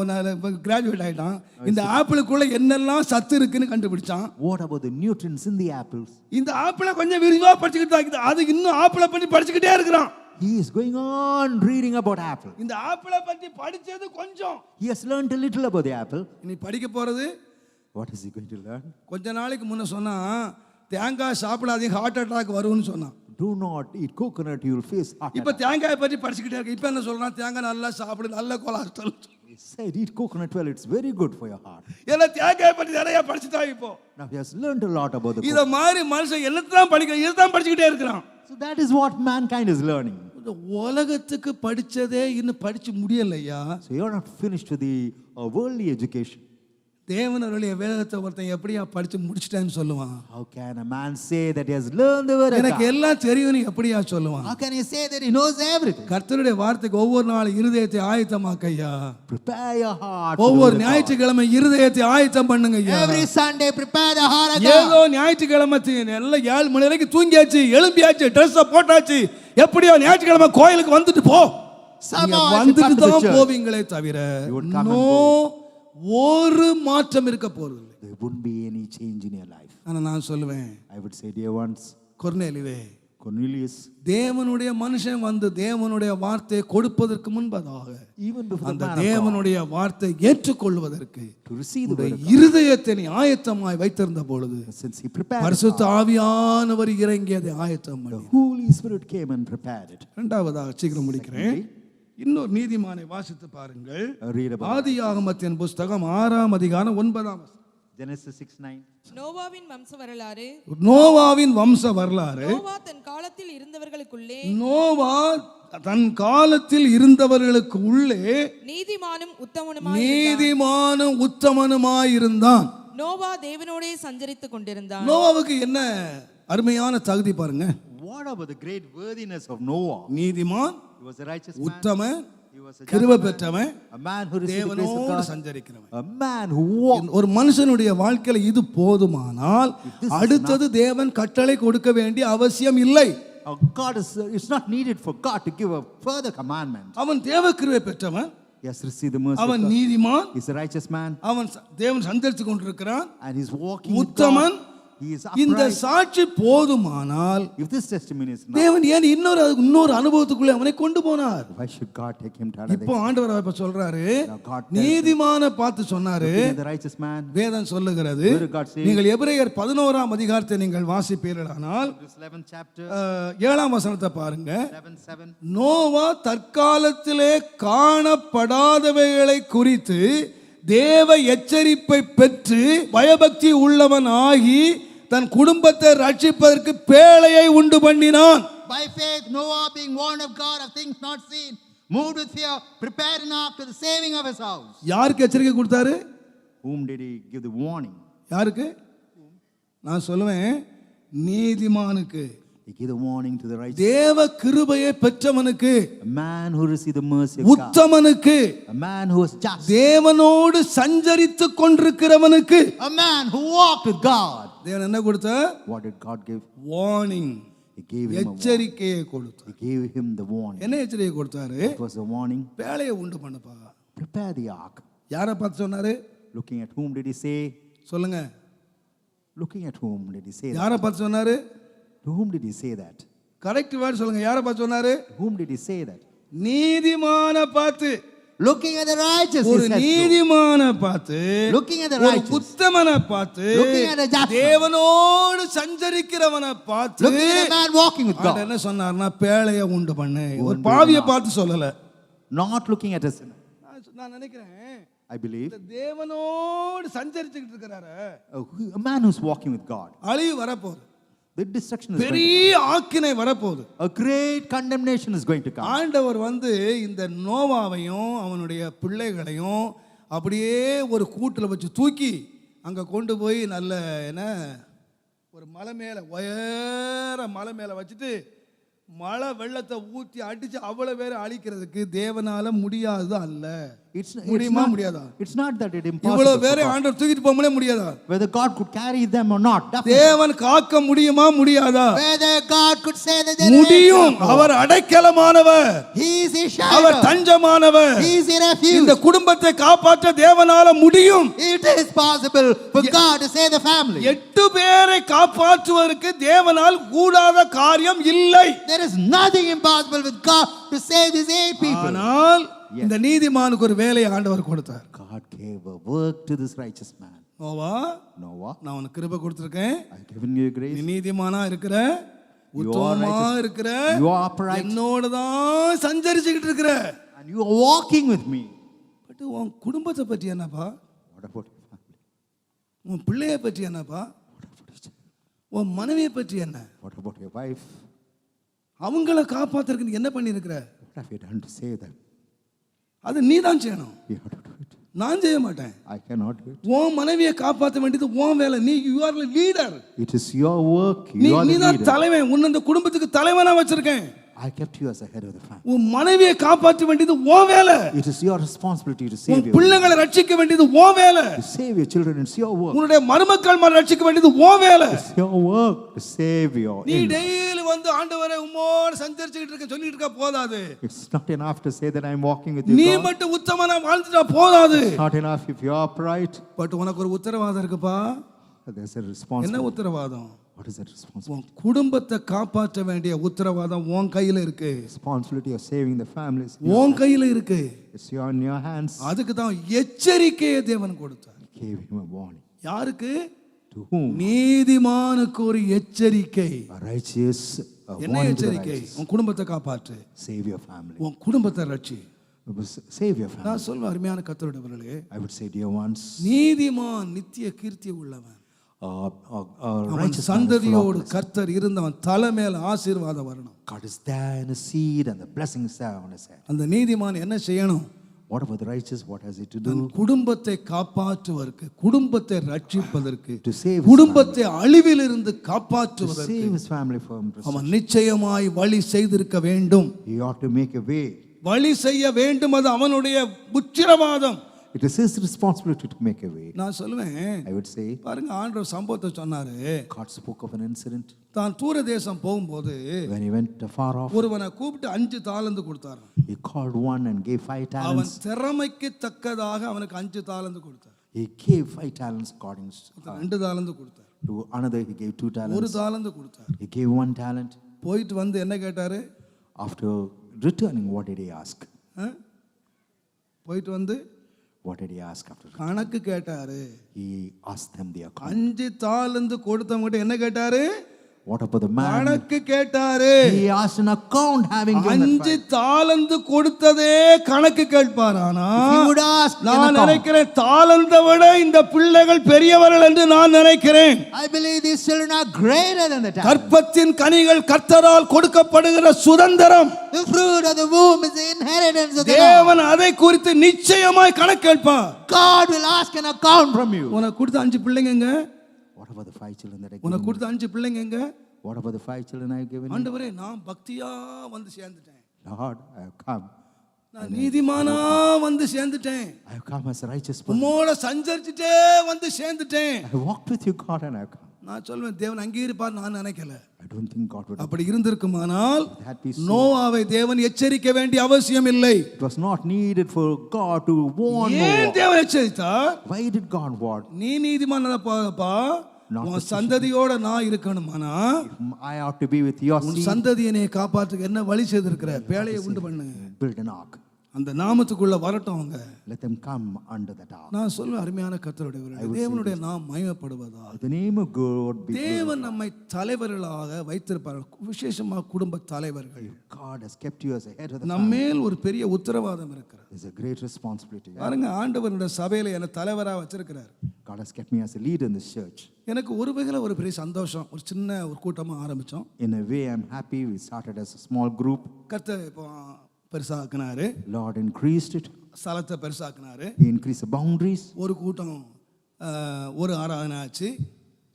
கிராஜுவேட் ஆயிட்டான். இந்த ஆப்பிளுக்குள்ள என்னெல்லாம் சத்து இருக்குன்னு கண்டுபிடிச்சான். What about the nutrients in the apples? இந்த ஆப்பிளை கொஞ்சம் விரிவா படிச்சுக்கிட்டு தான் அது இன்னும் ஆப்பிளை பற்றி படிச்சுக்கிட்டே இருக்கிறான். He is going on reading about apple. இந்த ஆப்பிளை பற்றி படிச்சது கொஞ்சம். He has learned a little about the apple. இனி படிக்க போறது What is he going to learn? கொஞ்ச நாளைக்கு முன்ன சொன்னா தேங்காய் சாப்பிடாதீங்க ஹார்ட் அட்டாக் வரும்னு சொன்னான். Do not eat coconut, you will face heart இப்போ attack. தேங்காயை பற்றி படிச்சுக்கிட்டே இருக்கு. இப்போ என்ன சொல்றான்? தேங்காய் நல்லா சாப்பிடு, நல்ல cholesterol. He said eat coconut well, it's very good for your heart. ஏன்னா தேங்காயை பற்றி நிறைய படிச்சுட்டான். இப்போ Now he has learned a lot about the இத coconut. மாதிரி மனுஷன் என்னத்தான் படிக்க இதுதான் படிச்சுக்கிட்டே இருக்கிறான். So that is what mankind is learning. இந்த உலகத்துக்கு படிச்சதே இன்னும் படிச்சு முடியலையா? So you're not finished with the worldly education. தேவனுடைய வேதத்தை ஒருத்தன் எப்படியா படிச்சு முடிச்சிட்டேன்னு சொல்லுவான்? How can a man say that he has learned the word of எனக்கு God? எல்லாம் தெரியும்னு எப்படியா சொல்லுவான்? How can he say that he knows everything? கர்த்தருடைய வார்த்தைக்கு ஒவ்வொரு நாள் இருதயத்தை ஆயத்தமாக்கையா. Prepare your heart. for the ஒவ்வொரு word of God. ஞாயிற்றுக்கிழமை இருதயத்தை ஆயத்தம் பண்ணுங்க ஐயா. Every Sunday prepare the heart of ஏதோ God. ஞாயிற்றுக்கிழமை எல்லாம் 7 மணி வரைக்கும் தூங்கியாச்சு, எழும்பியாச்சு, ட்ரெஸ்ஸை போட்டாச்சு, எப்படியோ ஞாயிற்றுக்கிழமை கோயிலுக்கு வந்துட்டு போ. Somehow நீங்க as you come வந்துட்டு to the தான் church, போவீங்களே தவிர you would come and no ஒரு மாற்றம் இருக்க போறது இல்லை. there wouldn't be any change in your life. ஆனா நான் சொல்லுவேன், I would say, dear ones, கொர்நேலியுவே, Cornelius, தேவனுடைய மனுஷன் வந்து தேவனுடைய வார்த்தையை கொடுப்பதற்கு முன்பதாக even before the அந்த man of God, தேவனுடைய வார்த்தை ஏற்றுக்கொள்வதற்கு to receive the word of God, இருதயத்தை நீ ஆயத்தமாய் வைத்திருந்த பொழுது since he prepared, பரிசுத்த ஆவியானவர் இறங்கி அதை ஆயத்தம் the பண்ணி. Holy Spirit came and prepared it. இரண்டாவதாக சீக்கிரம் முடிக்கிறேன். இன்னொரு நீதிமானை வாசித்து பாருங்கள். Read about ஆதியாகமத்தின் புஸ்தகம் 6ஆம் அதிகாரம் 9ஆம் வசனம். Genesis 6:9. நோவாவின் வம்ச வரலாறு. நோவாவின் வம்ச வரலாறு. நோவா தன் காலத்தில் இருந்தவர்களுக்குள்ளே நோவா தன் காலத்தில் இருந்தவர்களுக்கு உள்ளே நீதிமானும் உத்தமனுமாய் இருந்தான். நோவா தேவனோடே சஞ்சரித்துக் கொண்டிருந்தான். நோவாவுக்கு என்ன அருமையான தகுதி பாருங்க. What about the great worthiness of Noah? நீதிமான், He was a righteous man. Uthaman, He was a கிருபை just man. பெற்றவன், A man who received the grace of தேவனோடு God. சஞ்சரிக்கிறவன். A man who walked. ஒரு மனுஷனுடைய வாழ்க்கையில இது போதுமானால் அடுத்தது தேவன் கட்டளை கொடுக்க வேண்டிய அவசியம் இல்லை. God is, it's not needed for God to give a further commandment. அவன் தேவ கிருபை பெற்றவன், He has received the mercy of அவன் God. நீதிமான், He's a righteous man அவன் தேவன் சந்தரித்து கொண்டிருக்கிறான், and he's walking with Uthaman. God. He is இந்த upright. சாட்சி போதுமானால் If this testimony is not, தேவன் ஏன் இன்னொரு அனுபவத்துக்குள்ளே அவனை கொண்டு போனார்? why should God take him to another? இப்போ ஆண்டவர் இப்ப சொல்றாரு, Now God tells நீதிமான பார்த்து சொன்னாரு. Looking at the righteous man, வேதம் சொல்லுகிறது, Word of God says, நீங்கள் எபிரேயர் 11ஆம் அதிகாரத்தை நீங்கள் வாசிப்பீர்களானால் this 11th chapter, 7ஆம் வசனத்தை பாருங்க. 7:7. நோவா தற்காலத்திலே காணப்படாதவைகளை குறித்து தேவ எச்சரிப்பை பெற்று பயபக்தி உள்ளவன் ஆகி தன் குடும்பத்தை ரட்சிப்பதற்கு பேழையை உண்டு பண்ணினான். By faith, Noah, being warned of God of things not seen, moved with fear, prepared an ark to the saving of his house. யாருக்கு எச்சரிக்கை கொடுத்தாரு? Whom did he give the warning? யாருக்கு? நான் சொல்லுவேன், நீதிமானுக்கு. He gave the warning to the righteous. தேவ கிருபையை பெற்றவனுக்கு, A man who received the mercy of God. உத்தமனுக்கு, A man who was just. தேவனோடு சஞ்சரித்து கொண்டிருக்கிறவனுக்கு. A man who walked with God. தேவன் என்ன கொடுத்த? What did God give? Warning, He gave him a warning. எச்சரிக்கையை கொடுத்தார். He gave him the warning. என்ன எச்சரிக்கை கொடுத்தாரு? It was a warning. பேழையை உண்டு பண்ணுப்பா. Prepare the ark. யாரை பார்த்து சொன்னாரு? Looking at whom did he say? சொல்லுங்க. Looking at whom did he say that? யாரை பார்த்து சொன்னாரு? To whom did he say that? Correct word சொல்லுங்க. யாரை பார்த்து சொன்னாரு? Whom did he say that? நீதிமான பார்த்து. Looking at the righteous. ஒரு he said so. நீதிமான பார்த்து, Looking at the ஒரு righteous. உத்தமனை பார்த்து, Looking at the just man. தேவனோடு சஞ்சரிக்கிறவனை பார்த்து, Looking at a man walking with ஆண்டவர் God. என்ன சொன்னார்னா பேழையை உண்டு பண்ணு. ஒரு உண்டு பாவியை பண்ணு. பார்த்து சொல்லல. Not looking at a sinner. நான் நினைக்கிறேன், I believe, இந்த தேவனோடு சஞ்சரிச்சுக்கிட்டு இருக்கிறாரு, a man who's walking with God, அழிவு வரப்போகுது, the destruction is going to பெரிய ஆக்கினை வரப்போகுது. come. A great condemnation is going to come. ஆண்டவர் இந்த நோவாவையும் அவனுடைய பிள்ளைகளையும் அப்படியே ஒரு கூட்டில் வச்சு தூக்கி அங்கே கொண்டு போய் நல்ல ஒரு மலை மேலே, உயர மலை மேலே வச்சுட்டு மழை வெள்ளத்தை ஊற்றி அடிச்சு அவ்வளவு பேரை அழிக்கிறதுக்கு தேவனால முடியாது அல்ல. முடியுமா முடியாதா? It's not that it இவ்வளவு impossible. பேரை ஆண்டவர் தூக்கிட்டு போக முடியாதா? Whether God could carry them or not. Definitely. தேவன் காக்க முடியுமா முடியாதா? Whether God could say that முடியும். அவர் அடைக்கலமானவர், He is a our shelter, தஞ்சமானவர். He is a refuge. இந்த குடும்பத்தை காப்பாற்ற தேவனால முடியும். It is possible for God to save the family. 8 பேரை காப்பாற்றுவதற்கு தேவனால் கூடாத காரியம் இல்லை. There is nothing impossible with God to save these 8 people. ஆனால் இந்த நீதிமானுக்கு ஒரு வேலையை ஆண்டவர் கொடுத்தார். God gave a work to this righteous man. Noah, Noah, நான் உனக்கு கிருபை கொடுத்திருக்கேன், I have given you grace. நீ நீதிமானா இருக்கிற, உத்தமமா இருக்கிற, You are upright. என்னோட தான் சஞ்சரிச்சுக்கிட்டு இருக்கிற. And you are walking with me. But உன் குடும்பத்தை பற்றி என்னப்பா? What about your family? உன் பிள்ளைய பற்றி என்னப்பா? What about your child? உன் மனைவியை பற்றி என்ன? What about your wife? அவங்கள காப்பாத்துறதுக்கு நீ என்ன பண்ணியிருக்கிற? What have you done to save them? அது நீ தான் செய்யணும், You have to do it. நான் செய்ய மாட்டேன். I cannot do it. உன் மனைவியை காப்பாற்ற வேண்டியது உன் வேலை. நீ you are leader. It is your work. நீ You are the தான் leader. தலைவன். உன்னை இந்த குடும்பத்துக்கு தலைவனா வச்சிருக்கேன். I kept you as a head of the family. உன் மனைவியை காப்பாற்ற வேண்டியது உன் வேலை. It is your responsibility to save உன் your பிள்ளைகளை ரட்சிக்க வேண்டியது உன் வேலை. to save your children. It's your work. உன்னுடைய மருமக்கள் ரட்சிக்க வேண்டியது உன் வேலை. It's your work to save your நீ in-laws. டெய்லி ஆண்டவரே உம்மோடு சஞ்சரிச்சுக்கிட்டு இருக்க சொல்லிட்டு இருக்க போதாது. It's not enough to say that I'm walking with you, நீ God. மட்டும் உத்தமனா வாழ்ந்துட்டா போதாது. It's not enough if you're upright. But உனக்கு ஒரு உத்தரவாதம் இருக்குப்பா. There's a என்ன responsibility. உத்தரவாதம்? What is that responsibility? உன் குடும்பத்தை காப்பாற்ற வேண்டிய உத்தரவாதம் உன் கையில இருக்கு. Responsibility of saving the families. உன் கையில இருக்கு. It's in your hands. அதுக்கு தான் எச்சரிக்கையை தேவன் கொடுத்தார். He gave him a warning. யாருக்கு? To whom? நீதிமானுக்கு ஒரு எச்சரிக்கை. A righteous. A என்ன warning to the எச்சரிக்கை? righteous. உன் குடும்பத்தை காப்பாற்று, Save your family. உன் குடும்பத்தை ரட்சி. Save your family. நான் சொல்வேன் அருமையான கர்த்தருடையவர்களே, I would say, dear ones, நீதிமான் நித்திய கீர்த்தி உள்ளவன். அவன் righteous man is full of சந்ததியோடு blessing. கர்த்தர் இருந்தவன் தலை மேல ஆசீர்வாதம் வரணும். God is there in his seed and the blessings there on his head. அந்த நீதிமான் என்ன செய்யணும்? What about the righteous? What has he to do? தன் குடும்பத்தை காப்பாற்றுவதற்கு, குடும்பத்தை ரட்சிப்பதற்கு, To save his குடும்பத்தை அழிவிலிருந்து To காப்பாற்றுவதற்கு save his family from அவன் நிச்சயமாய் வழி செய்திருக்க வேண்டும். he ought to make a way. வழி செய்ய வேண்டும், அது அவனுடைய உத்திரவாதம். It is his responsibility to make a way. நான் சொல்லுவேன், I would say, பாருங்க, ஆண்டவர் சம்பவத்தை சொன்னாரு. God spoke of an incident தான் தூர தேசம் போகும்போது when he went far off. ஒருவனை கூப்பிட்டு 5 தாலந்து கொடுத்தார். He called one and gave 5 அவன் talents. திறமைக்கு தக்கதாக அவனுக்கு 5 தாலந்து கொடுத்தார். He gave 5 talents according 2 தாலந்து கொடுத்தார். to another. He gave 2 1 talents. தாலந்து கொடுத்தார். He gave 1 talent. போயிட்டு என்ன கேட்டாரு? After returning, what did he ask? போயிட்டு What did he ask after? கணக்கு கேட்டாரு. He asked them the account. 5 தாலந்து கொடுத்தவங்க என்ன கேட்டாரு? What about the man? கணக்கு கேட்டாரு. He asked an account having given that 5 தாலந்து கொடுத்ததே கணக்கு கேட்பாரானா? If he would ask an நான் account. நினைக்கிறேன் தாலந்தை விட இந்த பிள்ளைகள் பெரியவர்கள் என்று நான் நினைக்கிறேன். I believe these children are greater than the talent. கற்பத்தின் கனிகள் கர்த்தரால் கொடுக்கப்படுகிற சுதந்திரம். The fruit of the womb is the inheritance of the Lord. தேவன் அதை குறித்து நிச்சயமாய் கணக்கு கேட்பார். God will ask an account from you. உனக்கு கொடுத்த 5 பிள்ளைங்க, What about the 5 children that I உனக்கு given? கொடுத்த 5 பிள்ளைங்க. What about the 5 children I have given you? ஆண்டவரே, நான் பக்தியா சேர்ந்துட்டேன். Lord, I have come. நான் நீதிமானா சேர்ந்துட்டேன். I have come as a righteous person. உம்மோட சஞ்சரிச்சுட்டே சேர்ந்துட்டேன். I have walked with you, God, and I have come. நான் சொல்வேன், தேவன் அங்கீகரிப்பார் நான் நினைக்கல. I don't think God would. அப்படி இருந்திருக்குமானால் That be so. நோவாவை தேவன் எச்சரிக்க வேண்டிய அவசியம் இல்லை. It was not needed for God to warn ஏன் Noah. தேவன் எச்சரித்தார்? Why did God warn? நீ நீதிமானப்பா, உன் சந்ததியோட நான் இருக்கணுமானா I ought to be with your உன் seed. சந்ததியை காப்பாற்றுக்கு என்ன வழி செய்திருக்கிற? பேழையை உண்டு பண்ணு. Build an ark. அந்த நாமத்துக்குள்ள வரட்டும் அவங்க. Let them come under that ark. நான் சொல்ல அருமையான கர்த்தருடைய தேவனுடைய நாம் மகிமைப்படுவதா. The name of God be தேவன் நம்மை தலைவர்களாக வைத்திருப்பார்கள், விசேஷமா குடும்ப தலைவர்கள். God has kept you as a head of the family. நம்மேல் ஒரு பெரிய உத்தரவாதம் இருக்கிறது. There's a great responsibility. பாருங்க, ஆண்டவருடைய சபையில என்ன தலைவரா வச்சிருக்கிறார். God has kept me as a leader in this church. எனக்கு ஒரு வகையில் ஒரு பெரிய சந்தோஷம். ஒரு சின்ன ஒரு கூட்டமா ஆரம்பிச்சோம். In a way, I'm happy. We started as a small group. கர்த்தர் இப்போ பெருசாக்குனாரு. Lord increased it. ஸ்தலத்தை பெருசாக்குனாரு. He increased the boundaries. ஒரு கூட்டம் ஒரு ஆராதனை ஆச்சு.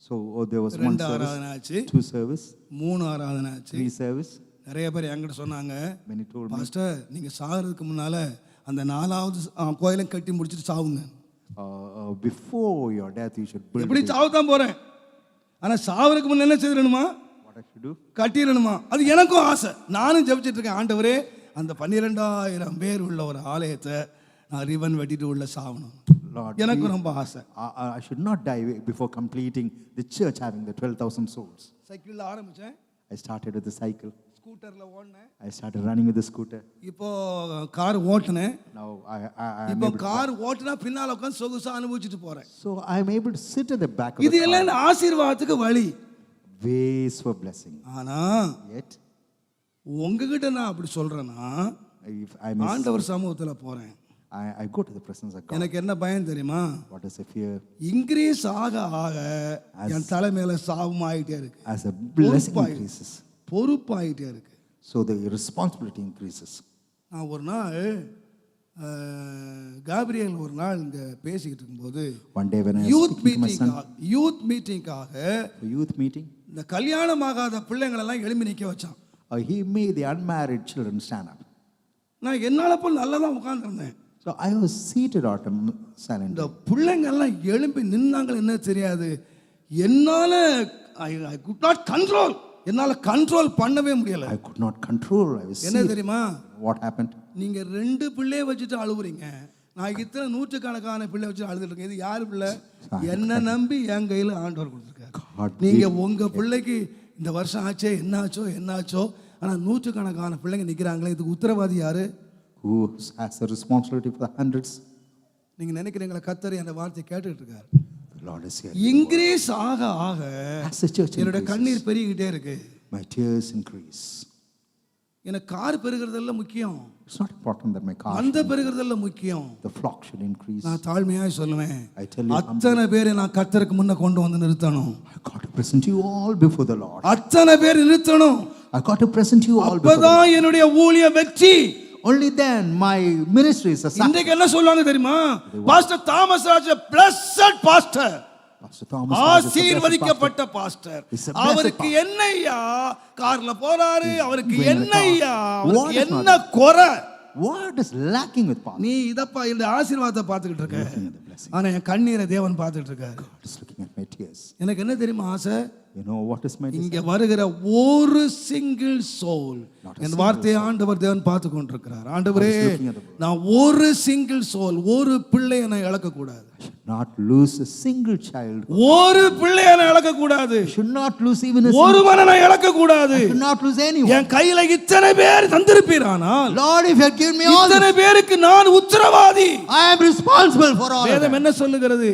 So there was one ரெண்டு service, ஆராதனை ஆச்சு. 2 service, 3 ஆராதனை ஆச்சு. 3 service. நிறைய பேர் என்கிட்ட சொன்னாங்க, Many told me, பாஸ்டர் நீங்க சாகிறதுக்கு முன்னால அந்த 4வது கோயிலை கட்டி முடிச்சிட்டு சாவுங்க. before your death, you should build எப்படி it. சாவு தான் போறேன், ஆனா சாவதுக்கு முன்ன என்ன செய்யணுமா? What I should do? கட்டிடணுமா? அது எனக்கும் ஆசை. நானும் ஜெபிச்சிட்டு இருக்கேன், ஆண்டவரே அந்த 12,000 பேர் உள்ள ஒரு ஆலயத்தை நான் ரிவன் வெட்டிட்டு உள்ள சாவணும். Lord, எனக்கும் ரொம்ப ஆசை. I should not die before completing the church having the 12,000 souls. சைக்கிள்ல ஆரம்பிச்சேன். I started with the cycle. ஸ்கூட்டர்ல ஓடினேன். I started running with the scooter. இப்போ கார் ஓட்டுனேன். Now I'm இப்போ able to, கார் ஓட்டுனா பின்னால உட்கார்ந்து சொகுசா அனுபவிச்சுட்டு போறேன். so I'm able to sit at the back of இது the எல்லாம் car. ஆசீர்வாதத்துக்கு வழி. Ways for blessing. ஆனா Yet, உங்ககிட்ட நான் அப்படி சொல்றேன்னா, if I'm ஆண்டவர் சமூகத்துல போறேன். I go to the presence of God. எனக்கு என்ன பயம் தெரியுமா? What is the fear? Increase ஆக ஆக என் தலை மேல சாபம் ஆயிட்டே இருக்கு. As a blessing increases, பொறுப்பாயிட்டே இருக்கு. so the responsibility increases. நான் ஒரு நாள் காப்ரியல் ஒரு நாள் இங்க பேசிக்கிட்டு இருக்கும்போது, One day when I was youth speaking to my son மீட்டிங்காக for youth meeting, இந்த கல்யாணம் ஆகாத பிள்ளைங்களை எல்லாம் எழுப்பி நிக்க வச்சான். he made the unmarried children stand up. நான் என்னால போல் நல்லா தான் உட்கார்ந்துருந்தேன். So I was seated out இந்த silently. பிள்ளைங்க எல்லாம் எழும்பி நின்னாங்க. என்ன தெரியாது, என்னால ஐ குட் நாட் கண்ட்ரோல், என்னால கண்ட்ரோல் பண்ணவே முடியல. I could not control. I was என்ன seated. தெரியுமா? What happened? நீங்க 2 பிள்ளைய வச்சுட்டு அழுவுறீங்க, நான் இத்தனை நூற்றுக்கணக்கான பிள்ளை வச்சு அழுதுட்டு இருக்கேன். இது யாரு பிள்ளை? என்ன நம்பி என் கையில ஆண்டவர் கொடுத்துருக்காரு. God நீங்க உங்க பிள்ளைக்கு இந்த வருஷம் ஆச்சே, என்னாச்சோ, ஆனா நூற்றுக்கணக்கான பிள்ளைங்க நிக்கிறாங்களே, இதுக்கு உத்தரவாதி யாரு? who has the responsibility for the hundreds? நீங்க நினைக்கிறீங்களா கர்த்தர் அந்த வார்த்தையை கேட்டுட்டு இருக்காரு? The Lord is here. Increase ஆக ஆக As the church என்னோட increases, கண்ணீர் பெருகிட்டே இருக்கு. my tears increase. எனக்கு கார் பெருகிறதெல்லாம் முக்கியம், It's not important that my car, அந்த பெருகிறதெல்லாம் முக்கியம். the flock should increase. நான் தாழ்மையாய் சொல்லுவேன், I tell you, அத்தனை பேரை நான் கர்த்தருக்கு முன்ன கொண்டு வந்து நிறுத்தணும். I got to present you all before the Lord. அத்தனை பேர் நிறுத்தணும். I got to present you all before the Lord. அப்பதான் என்னுடைய ஊழிய வெற்றி. Only then my ministry is a success. இன்றைக்கு என்ன சொல்றாங்க தெரியுமா? Pastor Thomas Raj blessed pastor, Pastor Thomas Raj is a blessed pastor. ஆசீர்வதிக்கப்பட்ட பாஸ்டர். He's a blessed அவருக்கு pastor. என்னையா கார்ல போறாரு, அவருக்கு Going in the என்னையா, car. அவருக்கு What is என்ன not- குறை? What is lacking with Pastor? நீ இதப்பா இந்த ஆசீர்வாதத்தை பார்த்துக்கிட்டு இருக்க, Looking at the blessing. ஆனா என் கண்ணீரை தேவன் பார்த்துட்டு இருக்காரு. God is looking at my tears. எனக்கு என்ன தெரியுமா ஆசை? You know what is my desire? இங்க வருகிற ஒரு சிங்கிள் சோல், Not a என் single வார்த்தையை ஆண்டவர் தேவன் பார்த்து கொண்டிருக்கிறார். ஆண்டவரே, God is looking at the word. நான் ஒரு சிங்கிள் சோல், ஒரு பிள்ளையை நான் இழக்க கூடாது. I should not lose a single child. ஒரு பிள்ளையை நான் இழக்க கூடாது. I should not lose even a single. ஒருவனை நான் இழக்க கூடாது. I should not lose anyone. என் கையில இத்தனை பேர் தந்திருப்பீரானால், Lord, if you had given me all இத்தனை this, பேருக்கு நான் உத்தரவாதி. I am responsible for all of வேதம் them. என்ன சொல்லுகிறது?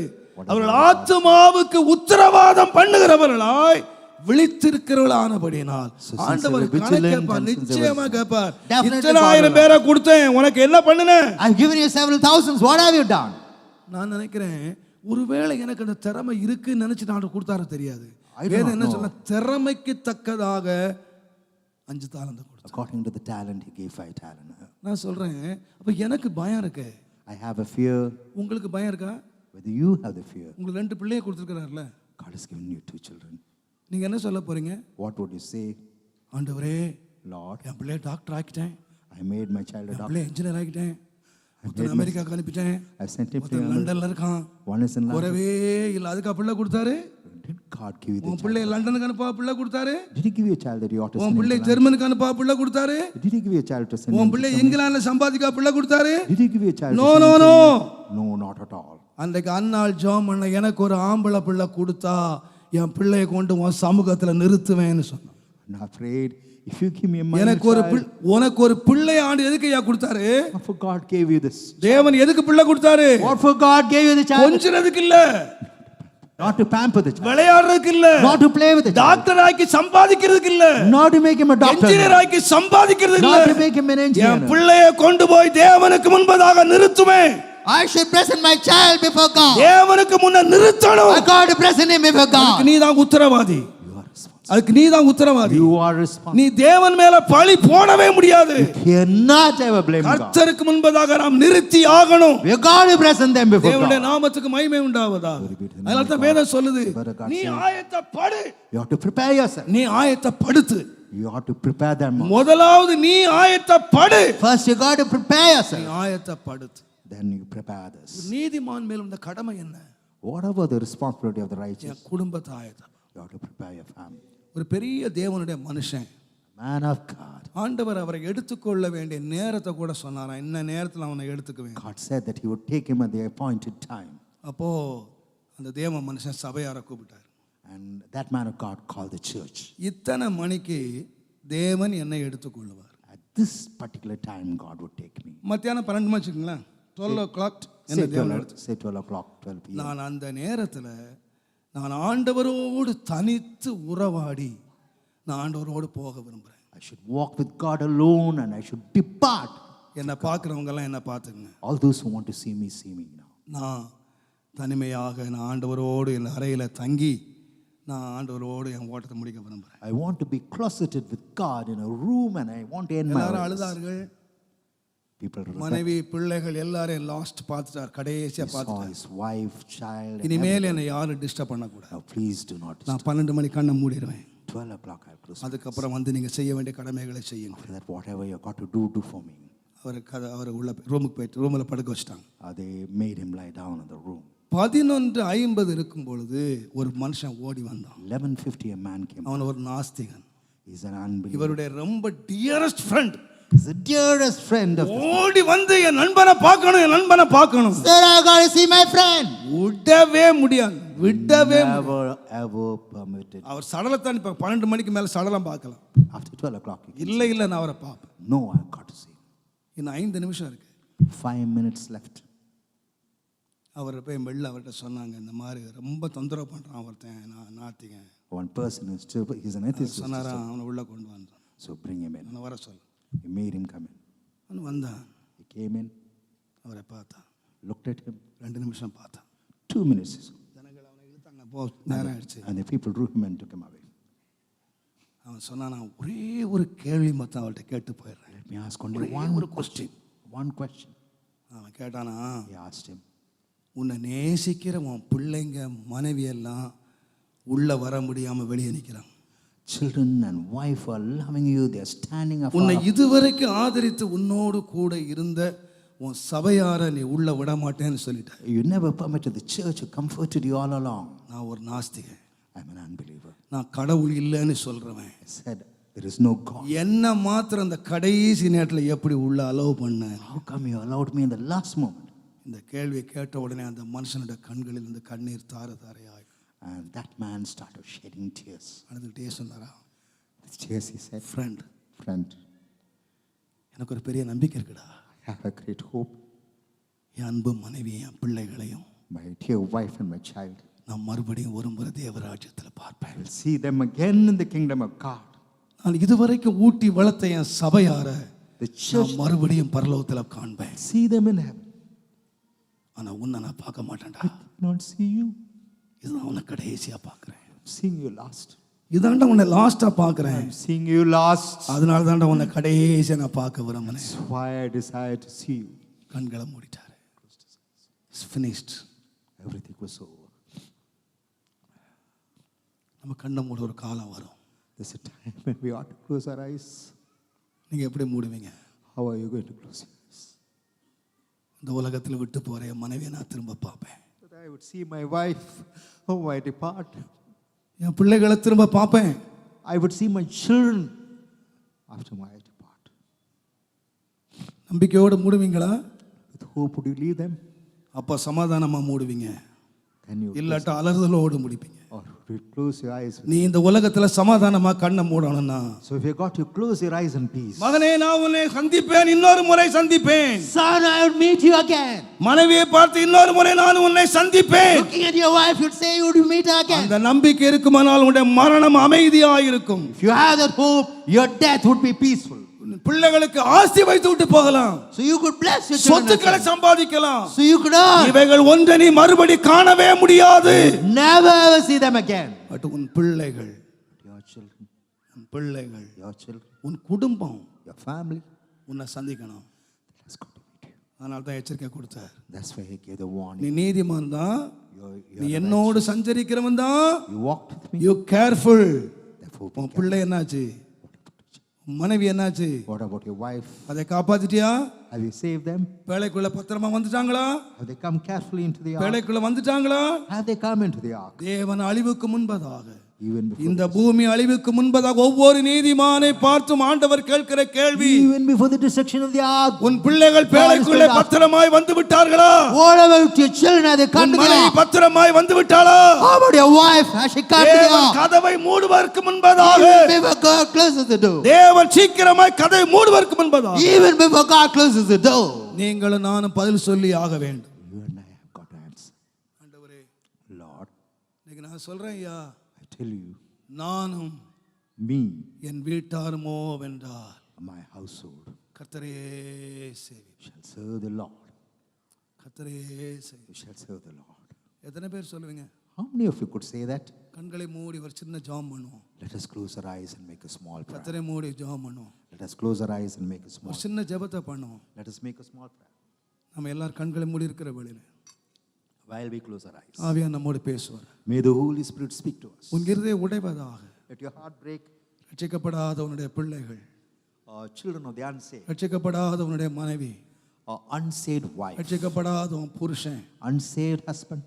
அவர்கள் ஆத்துமாவுக்கு உத்தரவாதம் பண்ணுகிறவர்களாய் விழித்திருக்கிறவர்களானபடியினால் ஆண்டவர் கணக்கு கேட்பார், நிச்சயமா கேட்பார். இத்தனை ஆயிரம் பேரை கொடுத்தேன், உனக்கு என்ன பண்ணுனேன்? I've given you several thousands. What have you done? நான் நினைக்கிறேன், ஒருவேளை எனக்கு அந்த திறமை இருக்குன்னு நினைச்சு நான் கொடுத்தாரு தெரியாது. I do வேதம் not என்ன know. சொல்ல, திறமைக்கு தக்கதாக 5 தாலந்தை கொடுத்தார். According to the talent, he gave 5 talents. நான் சொல்றேன், அப்ப எனக்கு பயம் இருக்கு. I have a fear. உங்களுக்கு பயம் இருக்கா? Whether you have the fear. உங்களுக்கு 2 பிள்ளையை கொடுத்துருக்கிறார்ல, God has given you 2 children. நீங்க என்ன சொல்ல போறீங்க? What would you say? ஆண்டவரே, Lord, என் பிள்ளைய டாக்டர் ஆக்கிட்டேன், I made my child a என் doctor. பிள்ளைய இன்ஜினியர் ஆக்கிட்டேன், ஒருத்தன் அமெரிக்காவுக்கு அனுப்பிட்டேன், I sent him to ஒருத்தன் London. லண்டன்ல இருக்கான், One is in London. குறவே இல்லை, அதுக்கு பிள்ளை கொடுத்தாரு. Did God give you the உன் child? பிள்ளைய லண்டனுக்கு அனுப்பா பிள்ளை கொடுத்தாரு. Did he give you a child that you ought to உன் send him பிள்ளை to London? ஜெர்மனுக்கு அனுப்பா பிள்ளை கொடுத்தாரு. Did he give you a child to send உன் him to பிள்ளை Germany? இங்கிலாந்துல சம்பாதிக்கா பிள்ளை கொடுத்தாரு. Did he give you a child No, to send no, him to no. Germany? No, not at all. அன்றைக்கு அன்னாள் ஜெபம் பண்ண, எனக்கு ஒரு ஆம்பளை பிள்ளை கொடுத்தா என் பிள்ளையை கொண்டு உன் சமூகத்துல நிறுத்துவேன்னு சொன்னான். And I prayed, If you give me a எனக்கு ஒரு child, உனக்கு ஒரு பிள்ளை ஆண்டு எதுக்கு ஐயா கொடுத்தாரு? what for God gave you this? தேவன் எதுக்கு பிள்ளை கொடுத்தாரு? What for God gave you the child? கொஞ்சிறதுக்கு இல்ல, Not to pamper the child, விளையாடுறதுக்கு இல்ல, not to play with the child, doctor ஆக்கி சம்பாதிக்கிறதுக்கு இல்ல, not to make him a doctor, engineer ஆக்கி சம்பாதிக்கிறதுக்கு not to இல்ல. make him an N engineer. பிள்ளையை கொண்டு போய் தேவனுக்கு முன்பதாக நிறுத்துவேன். I should present my child before God. தேவனுக்கு முன்ன நிறுத்தணும். I got to present him before அதுக்கு God. நீ தான் உத்தரவாதி. You are responsible. அதுக்கு நீ தான் உத்தரவாதி. You are responsible. நீ தேவன் மேல பழி போடவே முடியாது. You cannot ever blame God. கர்த்தருக்கு முன்பதாக நாம் நிறுத்தி ஆகணும். We got to present them before தேவனுடைய God. நாமத்துக்கு மகிமை உண்டாவதாக. அதனால தான் வேதம் சொல்லுது, நீ ஆயத்தப்படு. You have to prepare yourself. நீ ஆயத்தப்படுத்து. You have to prepare them. முதலாவது நீ ஆயத்தப்படு. First you got to prepare நீ yourself. ஆயத்தப்படுத்து. Then you prepare others. நீதிமான் மேல் இந்த கடமை என்ன? Whatever the responsibility of the righteous, என் குடும்பத்தை ஆயத்தம். you have to prepare your family. ஒரு பெரிய தேவனுடைய மனுஷன், Man of God. ஆண்டவர் அவரை எடுத்துக்கொள்ள வேண்டிய நேரத்தை கூட சொன்னாராம். இந்த நேரத்தில் அவனை எடுத்துக்குவேன். God said that he would take him at the appointed time. அப்போ அந்த தேவ மனுஷன் சபையாரை கூப்பிட்டார். And that man of God called the church. இத்தனை மணிக்கு தேவன் என்னை எடுத்துக்கொள்வார். At this particular time, God would take me. மத்தியானம் 12 மணி வச்சுக்கங்களேன், 12 o'clock என்ன தேவன் எடுத்து. Say 12 o'clock, 12 p.m. நான் அந்த நேரத்தில் நான் ஆண்டவரோடு தனித்து உறவாடி நான் ஆண்டவரோடு போக விரும்புகிறேன். I should walk with God alone and I should depart. என்னை பார்க்குறவங்கெல்லாம் என்னை பார்த்துங்க. All those who want to see me now. நான் தனிமையாக நான் ஆண்டவரோடு என் அறையில் தங்கி நான் ஆண்டவரோடு என் ஓட்டத்தை முடிக்க விரும்புகிறேன். I want to be closeted with God in a room and I want to end my எல்லாரும் race. அழுதார்கள். People மனைவி பிள்ளைகள் எல்லாரும் லாஸ்ட் பார்த்துட்டார், கடைசியாக saw பார்த்துட்டார். his wife, child. and இனிமேல் என்னை யாரும் டிஸ்டர்ப் பண்ணக்கூடாது. Now please do not disturb. நான் 12 மணி கண்ணை மூடிடுவேன். 12 o'clock I'll close. அதுக்கப்புறம் வந்து நீங்கள் செய்ய வேண்டிய கடமைகளை செய்யுங்க. After that, whatever you got to do for me. அவர் உள்ள ரூமுக்கு போயிட்டு ரூமில் படுக்க வச்சிட்டாங்க. They made him lie down in the room. 11:50 இருக்கும் பொழுது ஒரு மனுஷன் ஓடி வந்தான். 11:50 a man came. அவன் ஒரு நாஸ்திகன். He's an unbeliever. இவருடைய ரொம்ப dearest friend. He's the dearest friend of. ஓடி வந்து என் நண்பனை பார்க்கணும், என் நண்பனை பார்க்கணும். Sir, I got to see my friend. விடவே முடியாது, விடவே Never ever permitted. அவர் சடலத்தான் இப்போ 12 மணிக்கு மேலே சடலம் பார்க்கலாம். After 12 o'clock. இல்லை நான் அவரை பார்ப்பேன். No, I got to see. இன்னும் 5 நிமிஷம் இருக்கு. 5 minutes left. அவர் போய் வெளில அவர்கிட்ட சொன்னாங்க, இந்த மாதிரி ரொம்ப தொந்தரவு பண்ணுறான் ஒருத்தன், நான் நாத்திகன். One person is still, he's an atheist. சொன்னாரான், அவனை உள்ளே கொண்டு வந்தான். So bring him in. அவனை வர சொல். He made him come in. அவன் வந்தான். He came in, அவரை பார்த்தான். looked at him. 2 நிமிஷம் பார்த்தான். 2 minutes. ஜனங்கள் அவனை இழுத்தாங்க, போ நேரம் ஆயிடுச்சு. And the people drew him and took him away. அவன் சொன்னான், நான் ஒரே ஒரு கேள்வி மட்டும் அவள்கிட்ட கேட்டு போயிடுறேன். Let me ask only one question. One question. அவன் கேட்டானா, He asked him. உன்னை நேசிக்கிற உன் பிள்ளைங்க மனைவி எல்லாம் உள்ள வர முடியாம வெளியே நிற்கிறான். Children and wife are loving you. They are standing up. உன்னை இதுவரைக்கும் ஆதரித்து உன்னோடு கூட இருந்த உன் சபையார நீ உள்ள விட மாட்டேன்னு சொல்லிட்ட. You never permitted the church who comforted you all along. நான் ஒரு நாஸ்திகன். I'm an unbeliever. நான் கடவுள் இல்லைன்னு சொல்றவன். I said there is no God. என்ன மாத்திரம் அந்த கடைசி நேரத்தில் எப்படி உள்ள அலோவ் பண்ண? How come you allowed me in the last moment? இந்த கேள்வியை கேட்ட உடனே அந்த மனுஷனுடைய கண்களில் இருந்து கண்ணீர் தார தாரையாய். And that man started shedding tears. அழுதுகிட்டே சொன்னாரா, With tears he said, friend, எனக்கு ஒரு பெரிய நம்பிக்கை இருக்குடா. I have a great hope. என் அன்பு மனைவி, என் பிள்ளைகளையும் My dear wife and my child, நான் மறுபடியும் ஒரு முறை தேவராஜ்யத்தில் பார்ப்பேன். I will see them again in the kingdom of God. நான் இதுவரைக்கும் ஊட்டி வளர்த்த என் சபையார The church, நான் மறுபடியும் பரலோகத்தில் காண்பேன். see them in heaven. ஆனா உன்னை நான் பார்க்க மாட்டேன்டா. Not see you. இதுதான் உன்னை கடைசியா பார்க்கிறேன். Seeing you last. இதாண்டா உன்னை லாஸ்டா பார்க்கிறேன். I'm seeing you last. அதனால தாண்டா உன்னை கடைசியா நான் பார்க்க விரும்பினேன். That's why I desire to see you. கண்களை மூடிட்டாரு. It's finished. Everything was over. நம்ம கண்ணை மூட ஒரு காலம் வரும். There's a time when we ought to close our eyes. நீங்க எப்படி மூடுவீங்க? How are you going to close your eyes? இந்த உலகத்தில் விட்டு போற என் மனைவியை நான் திரும்ப பார்ப்பேன். That I would see my wife, oh, I depart. என் பிள்ளைகளை திரும்ப பார்ப்பேன். I would see my children after my depart. நம்பிக்கையோடு மூடுவீங்களா? With hope would you leave them? அப்ப சமாதானமா மூடுவீங்க. Can you? இல்லாட்டா அலறுதலோடு முடிப்பீங்க. Or You close your eyes. நீ இந்த உலகத்துல சமாதானமா கண்ணை மூடணும்னா, So if you got to close your eyes in peace. மகனே நான் உன்னை சந்திப்பேன், இன்னொரு முறை சந்திப்பேன். Son, I will meet you again. மனைவியை பார்த்து இன்னொரு முறை நான் உன்னை சந்திப்பேன். Looking at your wife, you'd say you would meet her again. அந்த நம்பிக்கை இருக்குமானால் உன்னுடைய மரணம் அமைதியாயிருக்கும். If you have that hope, your death would be peaceful. பிள்ளைகளுக்கு ஆசி வைத்து விட்டு போகலாம். So you could bless your சொத்துக்களை children. சம்பாதிக்கலாம். So you could earn. இவைகள் ஒன்றை நீ மறுபடி காணவே முடியாது. Never ever see them again. But உன் பிள்ளைகள், Your children, உன் பிள்ளைகள், your children, உன் குடும்பம் your family. உன்னை சந்திக்கணும். Let's go to meet you. அதனால தான் எச்சரிக்கை கொடுத்தார். That's why he gave the நீ warning. நீதிமான் தான், You're நீ என்னோடு சஞ்சரிக்கிறவன் தான். You walked with me. You careful. Therefore, உன் பிள்ளை என்னாச்சு? உன் மனைவி என்னாச்சு? what about your wife? அதை காப்பாத்திட்டியா? Have you saved them? வேலைக்குள்ள பத்திரமா வந்துட்டாங்களா? Have they come carefully into the ark? வேலைக்குள்ள வந்துட்டாங்களா? Have they come into the ark? தேவன் அழிவுக்கு முன்பதாக, Even before, இந்த பூமி அழிவுக்கு முன்பதாக ஒவ்வொரு நீதிமானை பார்த்தும் ஆண்டவர் கேட்கிற கேள்வி, even before the destruction of the ark, உன் பிள்ளைகள் வேலைக்குள்ளே பத்திரமாய் வந்து விட்டார்களா? what about your children? Have they come உன் to the மனைவி ark? பத்திரமாய் வந்து விட்டாளா? How about your wife? Has she come to the தேவன் ark? கதவை மூடுவதற்கு முன்பதாக, Even before God closes the door. தேவன் சீக்கிரமாய் கதவை மூடுவதற்கு முன்பதாக Even before God closes the door. நீங்களும் நானும் பதில் சொல்லி ஆக வேண்டும். You and I have got to answer. ஆண்டவரே, Lord, இன்னைக்கு நான் சொல்றேன் ஐயா, I tell you, நானும் me, என் வீட்டாருமோ வென்றால் my household கர்த்தரே சேவி, shall serve the Lord. கர்த்தரே சேவி. We shall serve the Lord. எத்தனை பேர் சொல்லுவீங்க? How many of you could say that? கண்களை மூடி ஒரு சின்ன ஜெபம் பண்ணுவோம். Let us close our eyes and make a small prayer. கர்த்தரை மூடி ஜெபம் பண்ணுவோம். Let us close our eyes and make a small ஒரு சின்ன ஜெபத்தை பண்ணுவோம். Let us make a small prayer. நம்ம எல்லாரும் கண்களை மூடி இருக்கிற வேளையில While we close our eyes, ஆவியானவர் நம்மோடு பேசுவார். may the Holy Spirit speak to us. உன் இருதயம் உடைவதாக. Let your heart break. ரட்சிக்கப்படாத உன்னுடைய பிள்ளைகள், Children of the unsaved, ரட்சிக்கப்படாத உன்னுடைய மனைவி, unsaved wife, ரட்சிக்கப்படாத உன் புருஷன், unsaved husband,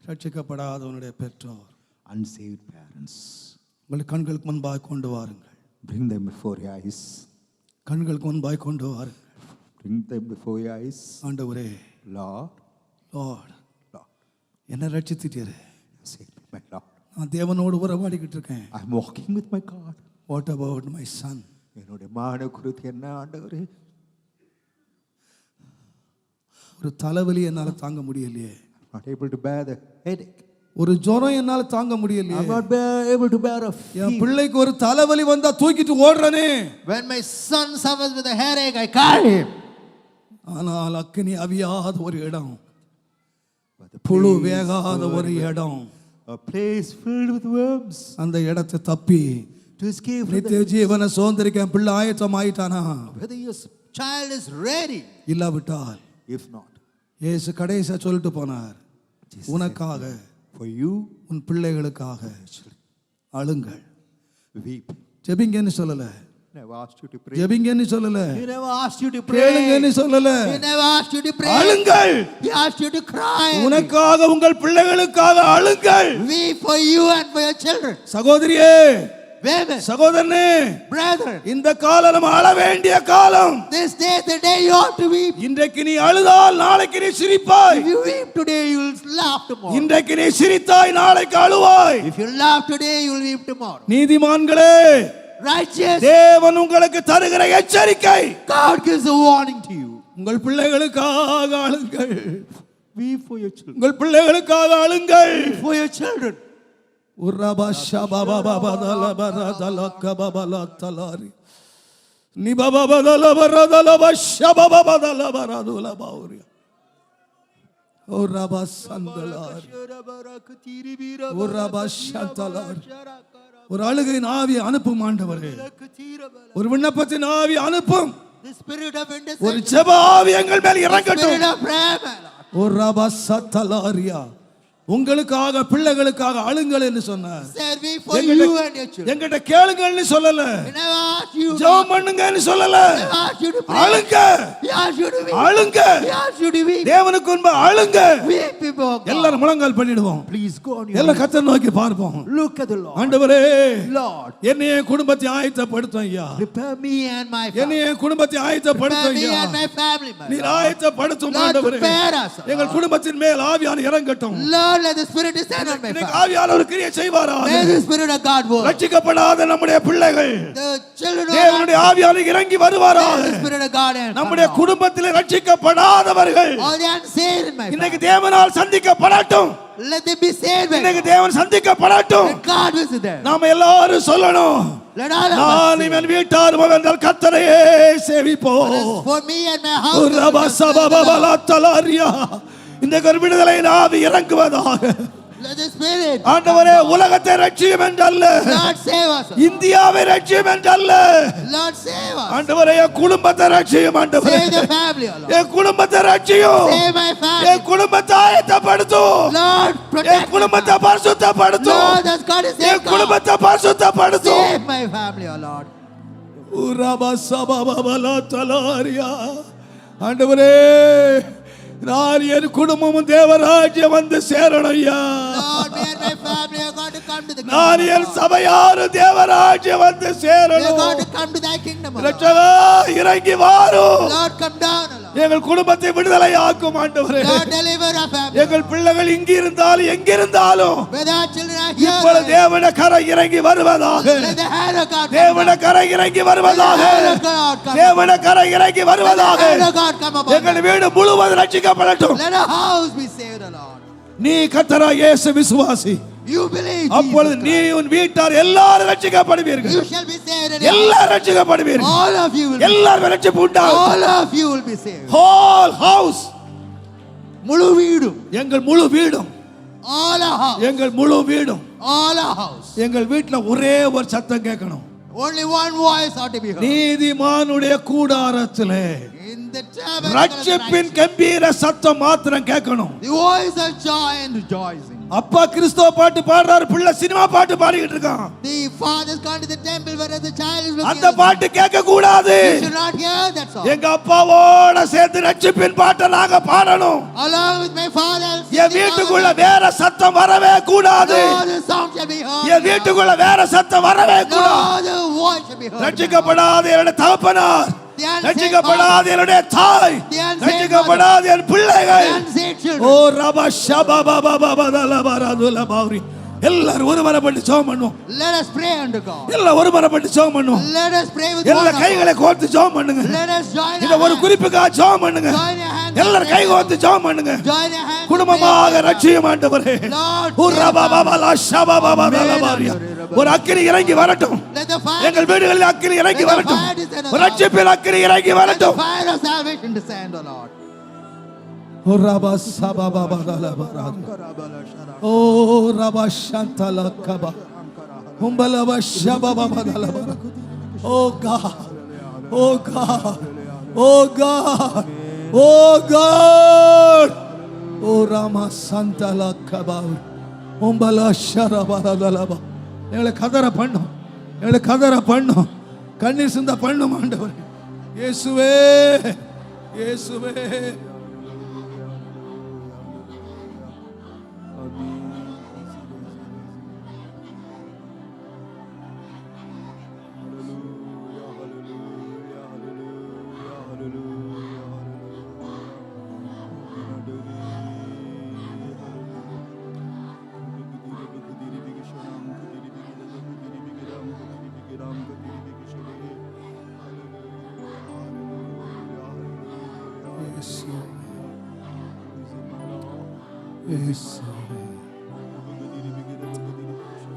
ரட்சிக்கப்படாத உன்னுடைய பெற்றோர், unsaved parents. உங்கள் கண்களுக்கு முன்பாக கொண்டு வாருங்கள். Bring them before your eyes. கண்களுக்கு முன்பாக கொண்டு வாருங்கள். Bring them before your eyes. ஆண்டவரே, Lord, லார்ட், Lord, என்ன ரட்சித்திட்டீரு. save me, my Lord. நான் தேவனோடு உறவாடிக்கிட்டு இருக்கேன். I'm walking with my God. What about my son? என்னுடைய மகனை குறித்து என்ன ஆண்டவரே? ஒரு தலைவலி என்னால தாங்க முடியலையே. I'm not able to bear the headache. ஒரு ஜுரம் என்னால தாங்க முடியலையே. I'm not able to bear a N fever. பிள்ளைக்கு ஒரு தலைவலி வந்தா தூக்கிட்டு ஓடுறனே. When my son suffers with a headache, I carry him. ஆனால் அக்கினி அவியாத ஒரு இடம், But the புழு place வேகாத filled ஒரு with- இடம், a place filled with worms. அந்த இடத்தை தப்பி To escape from நித்திய ஜீவனை சுதந்திரிக்க என் பிள்ளை ஆயத்தம் ஆயிட்டானா? whether your child is ready. இல்லாவிட்டால் If not, இயேசு கடைசியா சொல்லிட்டு போனார், Jesus உனக்காக for you, உன் பிள்ளைகளுக்காக அழுங்கள். weep. ஜெபிங்கன்னு சொல்லல, Never asked you to pray. ஜெபிங்கன்னு சொல்லல, He never asked you to pray. கேளுங்கன்னு சொல்லல, He never asked you to pray. அழுங்கள். He asked you to cry. உனக்காக உங்கள் பிள்ளைகளுக்காக அழுங்கள். Weep for you and for your children. சகோதரியே, Women, சகோதரனே, brethren, இந்த காலம் நம்ம அழ வேண்டிய காலம். this day is the day you ought to weep. இன்றைக்கு நீ அழுதால் நாளைக்கு நீ சிரிப்பாய். If you weep today, you will laugh tomorrow. இன்றைக்கு நீ சிரித்தாய் நாளைக்கு அழுவாய். If you laugh today, you will weep tomorrow. நீதிமான்களே, Righteous, தேவன் உங்களுக்கு தருகிற எச்சரிக்கை, God gives a warning to you. உங்கள் பிள்ளைகளுக்காக அழுங்கள். Weep for your children. உங்கள் பிள்ளைகளுக்காக அழுங்கள். Weep for your children. உர்ரபாஷா Baba Baba தல பரதல கபபல தலாரி நிபபபதல பரதல பஷா பாபா பதல பரதுல பௌரி உர்ரபாசந்தலாரி உர்ரபாஷந்தலாரி. ஒரு அழுகையின் ஆவி அனுப்பும் ஆண்டவரே, ஒரு விண்ணப்பத்தின் ஆவி அனுப்பும், The spirit of ஒரு intercession, ஜெப ஆவி எங்கள் மேல் spirit இறங்கட்டும். of prayer, my Lord. உர்ரபாசத்தலாரியா, உங்களுக்காக பிள்ளைகளுக்காக அழுங்கள் என்று சொன்னார். Said weep for you and your children. எங்கிட்ட கேளுங்கன்னு சொல்லல, He never asked you. ஜெபம் பண்ணுங்கன்னு சொல்லல, He never asked you to pray. அழுங்க, He asked you to weep. அழுங்க, He asked you to weep. தேவனுக்கு முன்பு அழுங்க. Weep before God. எல்லாரும் முழங்கால் பண்ணிடுவோம். Please go on your எல்லாம் knees. கர்த்தரை நோக்கி பார்ப்போம். Look at the Lord. ஆண்டவரே, Lord, என்னைய குடும்பத்தை ஆயத்தப்படுத்தும் ஐயா, prepare me and my family. என்னைய குடும்பத்தை ஆயத்தப்படுத்தும் Prepare me ஐயா, and my family, my நீர் Lord. ஆயத்தப்படுத்தும் Lord, ஆண்டவரே. prepare us, Lord. எங்கள் குடும்பத்தின் மேல் ஆவியான இறங்கட்டும். Lord, Lord, let the Spirit descend on my இன்னைக்கு family. ஆவியானவர் கிரியை செய்வாராக. May the Spirit of God work. ரட்சிக்கப்படாத நம்முடைய பிள்ளைகள் The children of தேவனுடைய God, ஆவியானவர் இறங்கி வருவாராக. the Spirit of God and நம்முடைய குடும்பத்திலே ரட்சிக்கப்படாதவர்கள் all the unsaved in my இன்னைக்கு family. தேவனால் சந்திக்கப்படட்டும். Let them be saved by இன்னைக்கு God. தேவன் சந்திக்கப்படட்டும். Let God visit them. நாம எல்லாரும் சொல்லணும், Let all of us நான் say, இவன் வீட்டார் மகன்கள் கர்த்தரையே சேவிப்போம். for me and my house. இந்த ஒரு விடுதலை ஆவி இறங்குவதாக. Let the Spirit. ஆண்டவரே, உலகத்தை ரட்சியும் என்றல்ல, Lord save us. இந்தியாவை ரட்சியும் என்றல்ல, Lord save us. ஆண்டவரே என் குடும்பத்தை ரட்சியும். ஆண்டவரே Save the family, O Lord. என் குடும்பத்தை ரட்சியும். Save my family. என் குடும்பத்தை ஆயத்தப்படுத்தும். Lord, என் protect my குடும்பத்தை family. பரிசுத்தப்படுத்தும். Lord, that's God is N save God. குடும்பத்தை பரிசுத்தப்படுத்தும். Save my family, O Lord. ஆண்டவரே, நான் என் குடும்பமும் தேவராஜ்யம் வந்து சேரணும் ஐயா. Lord, me and my family are going to come to the நான் kingdom. என் சபையாரும் தேவராஜ்யம் வந்து We are சேரணும். going to come to thy kingdom, O Lord. ரட்சகா, இறங்கி வாரும். Lord, come down, O Lord. எங்கள் குடும்பத்தை விடுதலை ஆக்கும் ஆண்டவரே. Lord, deliver our family. எங்கள் பிள்ளைகள் இங்கு இருந்தாலும் எங்கிருந்தாலும் Whether our children are here, இப்பொழுது தேவன கரை இறங்கி வருவதாக. let the hand of God come தேவன down. கரை இறங்கி Let the வருவதாக. hand of God come down. தேவன கரை இறங்கி Let the வருவதாக. hand of God come upon எங்கள் them. வீடு முழுவதும் ரட்சிக்கப்படட்டும். Let our house be saved, O Lord. நீ கர்த்தராகிய இயேசு விசுவாசி. You believe அப்பொழுது Jesus நீ Christ. உன் வீட்டார் எல்லாரும் ரட்சிக்கப்படுவீர்கள். You shall be saved, and எல்லாரும் ரட்சிக்கப்படுவீர்கள். all of you will be எல்லாரும் ரட்சிப்பு saved. உண்டாகும். All of you will be saved. Whole house, முழு வீடும், எங்கள் முழு வீடும், all our house, எங்கள் முழு வீடும், all our house. எங்கள் வீட்டுல ஒரே ஒரு சத்தம் கேட்கணும். Only one voice ought to be heard. நீதிமானுடைய கூடாரத்திலே In the tabernacle of the ரட்சிப்பின் righteous, கம்பீர சத்தம் மாத்திரம் கேட்கணும். the voice of joy and rejoicing. அப்பா கிறிஸ்தவ பாட்டு பாடுறாரு, பிள்ளை சினிமா பாட்டு பாடிக்கிட்டு இருக்கான். The father has gone to the temple, whereas the child is looking அந்த at the பாட்டு கேட்க கூடாது. You should not hear that song. எங்க அப்பாவோட சேர்த்து ரட்சிப்பின் பாட்டை நாங்க பாடணும். Along with my father, என் வீட்டுக்குள்ள வேற சத்தம் வரவே கூடாது. no, the song shall be heard. என் வீட்டுக்குள்ள வேற சத்தம் வரவே கூடாது. No, the voice shall be heard. ரட்சிக்கப்படாத என்னுடைய தகப்பனார், The unsaved ரட்சிக்கப்படாத என்னுடைய தாய், The unsaved ரட்சிக்கப்படாத என் பிள்ளைகள். The unsaved children. ஓ ரபா ஷபா பாபா பாபா தலபரதுல பாவுரி. எல்லாரும் ஒரு மனப்பட்டு ஜெபம் பண்ணுவோம். Let us pray unto God. எல்லாம் ஒரு மனப்பட்டு ஜெபம் பண்ணுவோம். Let us pray with எல்லா one கைகளை accord. கோர்த்து ஜெபம் பண்ணுங்க. Let us join இந்த our ஒரு hands. குறிப்புக்காக ஜெபம் பண்ணுங்க. Join your hands. எல்லாரும் கை கோர்த்து ஜெபம் பண்ணுங்க. Join your hands. குடும்பமாக ரட்சியம் ஆண்டவரே. Lord, ஓ ரபா பாபா லா ஷபா பாபா தலபரியா. ஒரு அக்கினி இறங்கி வரட்டும். Let the fire, எங்கள் வீடுகளில் அக்கினி இறங்கி Let the வரட்டும். fire descend on ஒரு ரட்சிப்பின் அக்கினி இறங்கி let the வரட்டும். fire of salvation descend, O Lord. ஓ ரபா சபா பாபா தலபரது. ஓ ரபா ஷந்தல கபா. உம்பலபா ஷபா Baba தலபரது. Oh God. Oh God. Oh God. Oh God. Oh Rama Santala Kaba. Umbala Sharabara Dalaba. எங்களை கதற பண்ணும், எங்களை கதற பண்ணும், கண்ணீர் சிந்த பண்ணும் ஆண்டவர். இயேசுவே, இயேசுவே.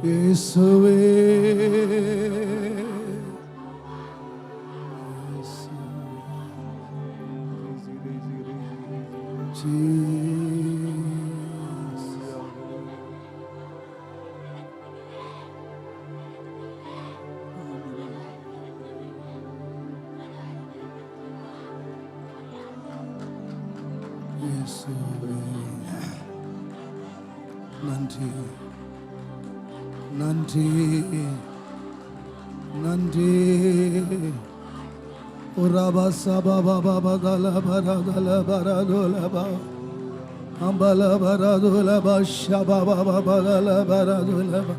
இயேசுவே, நன்றி, நன்றி, நன்றி. உரபா சபா பாபா பதல பரதல பரதுலபா. அம்பல பரதுலபா ஷபா பாபா பதல பரதுலபா.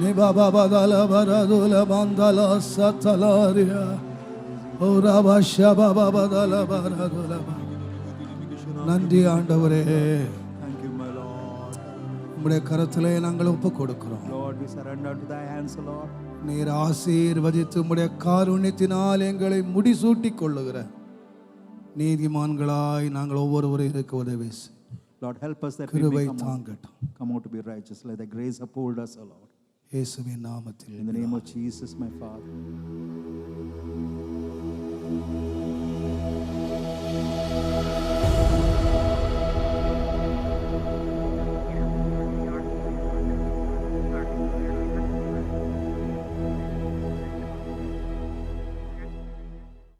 நிபாபா பதல பரதுல பந்தல சத்தலாரியா. உரபா ஷபா பாபா பதல பரதுலபா. நன்றி ஆண்டவரே. உம்முடைய கரத்திலே நாங்கள் ஒப்பு கொடுக்கிறோம். Lord, we surrender to thy hands, Lord. நீர் ஆசீர்வதித்து உம்முடைய காருண்யத்தினால் எங்களை முடிசூட்டிக் கொள்ளுகிற நீதிமான்களாய் நாங்கள் ஒவ்வொருவரும் இருக்க உதவி செய். Lord, help us that we கிருபை may தாங்கட்டும். come out to be righteous. Let thy grace uphold us, O Lord. இயேசுவின் நாமத்தில் In the name of Jesus, my Father.